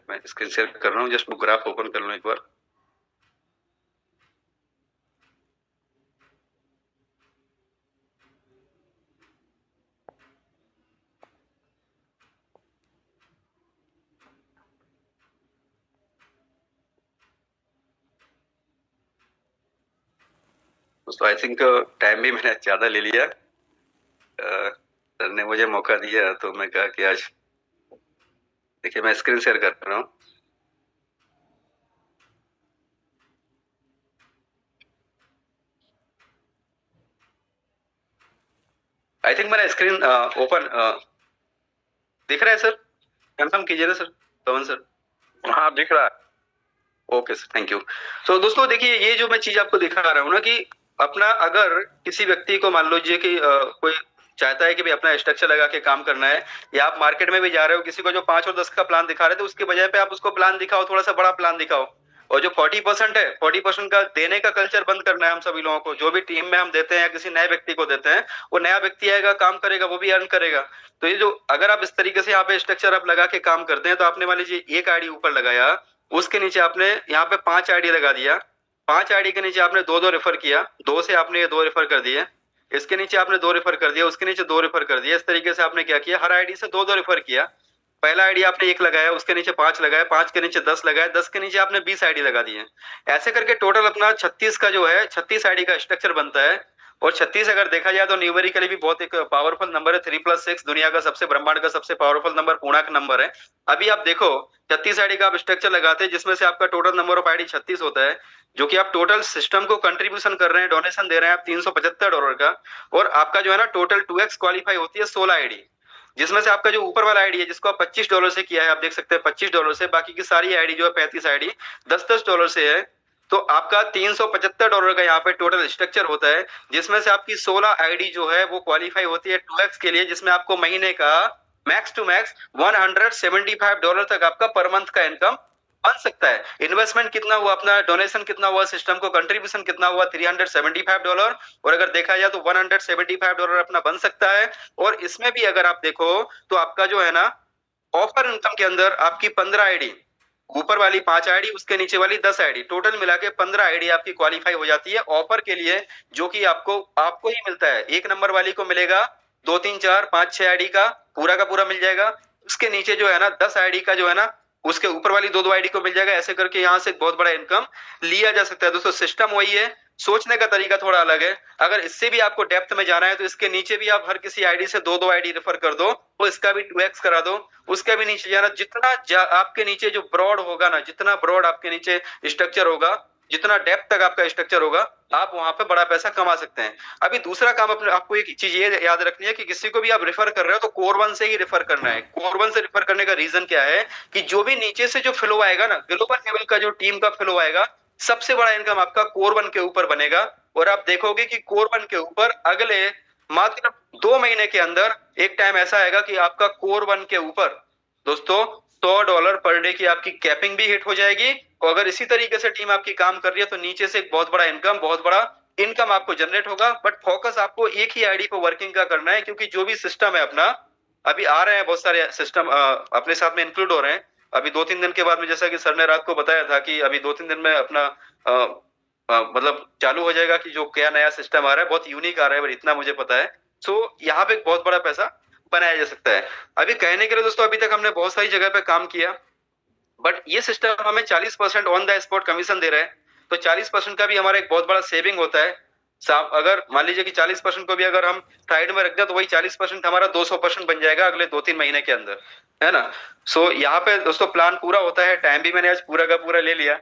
Speaker 1: मैं स्क्रीन शेयर कर रहा हूँ, जस्ट वो ग्राफ ओपन कर लो एक बार। दोस्तों आई थिंक टाइम भी मैंने ज्यादा ले लिया, सर ने मुझे मौका दिया तो मैं कहा कि आज देखिए मैं स्क्रीन शेयर कर रहा हूँ। आई थिंक मेरा स्क्रीन ओपन दिख रहा है सर? कंफर्म कीजिए ना सर, पवन सर। हाँ दिख रहा है। Okay sir, thank you. तो दोस्तों देखिए, ये जो मैं चीज आपको दिखा रहा हूँ ना, कि अपना अगर किसी व्यक्ति को मान लीजिए कि कोई चाहता है कि भाई अपना स्ट्रक्चर लगा के काम करना है, या आप मार्केट में भी जा रहे हो, किसी को जो 5 और 10 का प्लान दिखा रहे थे उसके बजाय पे आप उसको प्लान दिखाओ, थोड़ा सा बड़ा प्लान दिखाओ। और जो 40% है, 40% का देने का कल्चर बंद करना है हम सभी लोगों को। जो भी टीम में हम देते हैं या किसी नए व्यक्ति को देते हैं, वो नया व्यक्ति आएगा, काम करेगा, वो भी अर्न करेगा। तो ये जो अगर आप इस तरीके से यहाँ पे स्ट्रक्चर आप लगा के काम करते हैं, तो आपने मान लीजिए एक आईडी ऊपर लगाया, उसके नीचे आपने यहाँ पे 5 आईडी लगा दिया, 5 आईडी के नीचे आपने 2-2 रेफर किया, 2 से आपने ये 2 रेफर कर दिए, इसके नीचे आपने 2 रेफर कर दिया, उसके नीचे 2 रेफर कर दिया। इस तरीके से आपने क्या किया, हर आईडी से 2-2 रेफर किया। पहला आईडी आपने 1 लगाया, उसके नीचे 5 लगाया, 5 के नीचे 10 लगाया, 10 के नीचे आपने 20 आईडी लगा दिए। ऐसे करके टोटल अपना 36 का जो है, 36 आईडी का स्ट्रक्चर बनता है। और 36 अगर देखा जाए तो न्यूमेरिकली भी बहुत एक पावरफुल नंबर है। 3+6 दुनिया का सबसे, ब्रह्मांड का सबसे पावरफुल नंबर, पूर्णांक नंबर है। अभी आप देखो 36 आईडी का आप स्ट्रक्चर लगाते हैं, जिसमें से आपका टोटल नंबर ऑफ आईडी 36 होता है, जो कि आप टोटल सिस्टम को कंट्रीब्यूशन कर रहे हैं, डोनेशन दे रहे हैं आप $375 का। और आपका जो है ना टोटल 2x क्वालिफाई होती है 16 आईडी, जिसमें से आपका जो ऊपर वाला आईडी है जिसको आप $25 से किया है, आप देख सकते हैं $25 से, बाकी की सारी आईडी जो है 35 आईडी $10-10 से है। तो आपका $375 का यहाँ पे टोटल स्ट्रक्चर होता है, जिसमें से आपकी 16 आईडी जो है वो क्वालिफाई होती है 2x के लिए, जिसमें आपको महीने का मैक्स टू मैक्स $175 तक आपका पर मंथ का इनकम बन सकता है। इन्वेस्टमेंट कितना हुआ, अपना डोनेशन कितना हुआ, सिस्टम को कंट्रीब्यूशन कितना हुआ, $375। और अगर देखा जाए तो $175 अपना बन सकता है। और इसमें भी अगर आप देखो तो आपका जो है ना ऑफर इनकम के अंदर आपकी 15 आईडी, ऊपर वाली 5 आईडी, उसके नीचे वाली 10 आईडी, टोटल मिला के 15 आईडी आपकी क्वालिफाई हो जाती है ऑफर के लिए, जो कि आपको आपको ही मिलता है। एक नंबर वाली को मिलेगा 2 3 4 5 6 आईडी का पूरा मिल जाएगा। उसके नीचे जो है ना 10 आईडी का जो है ना, उसके ऊपर वाली दो दो आईडी को मिल जाएगा। ऐसे करके यहाँ से बहुत बड़ा इनकम लिया जा सकता है दोस्तों। सिस्टम वही है, सोचने का तरीका थोड़ा अलग है। अगर इससे भी आपको डेप्थ में जाना है तो इसके नीचे भी आप हर किसी आईडी से दो दो आईडी रेफर कर दो, तो इसका भी 2x करा दो। उसका भी नीचे जाना, आपके नीचे जो ब्रॉड होगा ना, जितना ब्रॉड आपके नीचे स्ट्रक्चर होगा, जितना डेप्थ तक आपका स्ट्रक्चर होगा, आप वहां पे बड़ा पैसा कमा सकते हैं। अभी दूसरा काम अपने आपको एक चीज ये याद रखनी है कि किसी को भी आप रेफर कर रहे हो तो कोर वन से ही रेफर करना है। कोर वन से रेफर करने का रीजन क्या है कि जो भी नीचे से जो फ्लो आएगा ना, ग्लोबल लेवल का जो टीम का फ्लो आएगा, सबसे बड़ा इनकम आपका कोर वन के ऊपर बनेगा। और आप देखोगे कि कोर वन के ऊपर अगले मात्र 2 महीने के अंदर एक टाइम ऐसा आएगा कि आपका कोर वन के ऊपर दोस्तों $100 पर डे की आपकी कैपिंग भी हिट हो जाएगी। और अगर इसी तरीके से टीम आपकी काम कर रही है तो नीचे से एक बहुत बड़ा इनकम आपको जनरेट होगा। बट फोकस आपको एक ही आईडी पर वर्किंग का करना है, क्योंकि जो भी सिस्टम है अपना, अभी आ रहे हैं बहुत सारे सिस्टम अपने साथ में इंक्लूड हो रहे हैं। अभी 2 3 दिन के बाद में, जैसा कि सर ने रात को बताया था कि अभी 2 3 दिन में अपना मतलब चालू हो जाएगा कि जो क्या नया सिस्टम आ रहा है, बहुत यूनिक आ रहा है, बट इतना मुझे पता है। सो यहाँ पे बहुत बड़ा पैसा बनाया जा सकता है। अभी कहने के लिए दोस्तों, अभी तक हमने बहुत सारी जगह पे काम किया, बट ये सिस्टम हमें 40% ऑन द स्पॉट कमीशन दे रहा है। तो 40% का भी हमारा एक बहुत बड़ा सेविंग होता है। अगर मान लीजिए कि 40% को भी अगर हम साइड में रख दें तो वही 40% हमारा 200% बन जाएगा अगले 2 3 महीने के अंदर, है ना। सो यहाँ पे दोस्तों प्लान पूरा होता है। टाइम भी मैंने आज पूरा का पूरा ले लिया।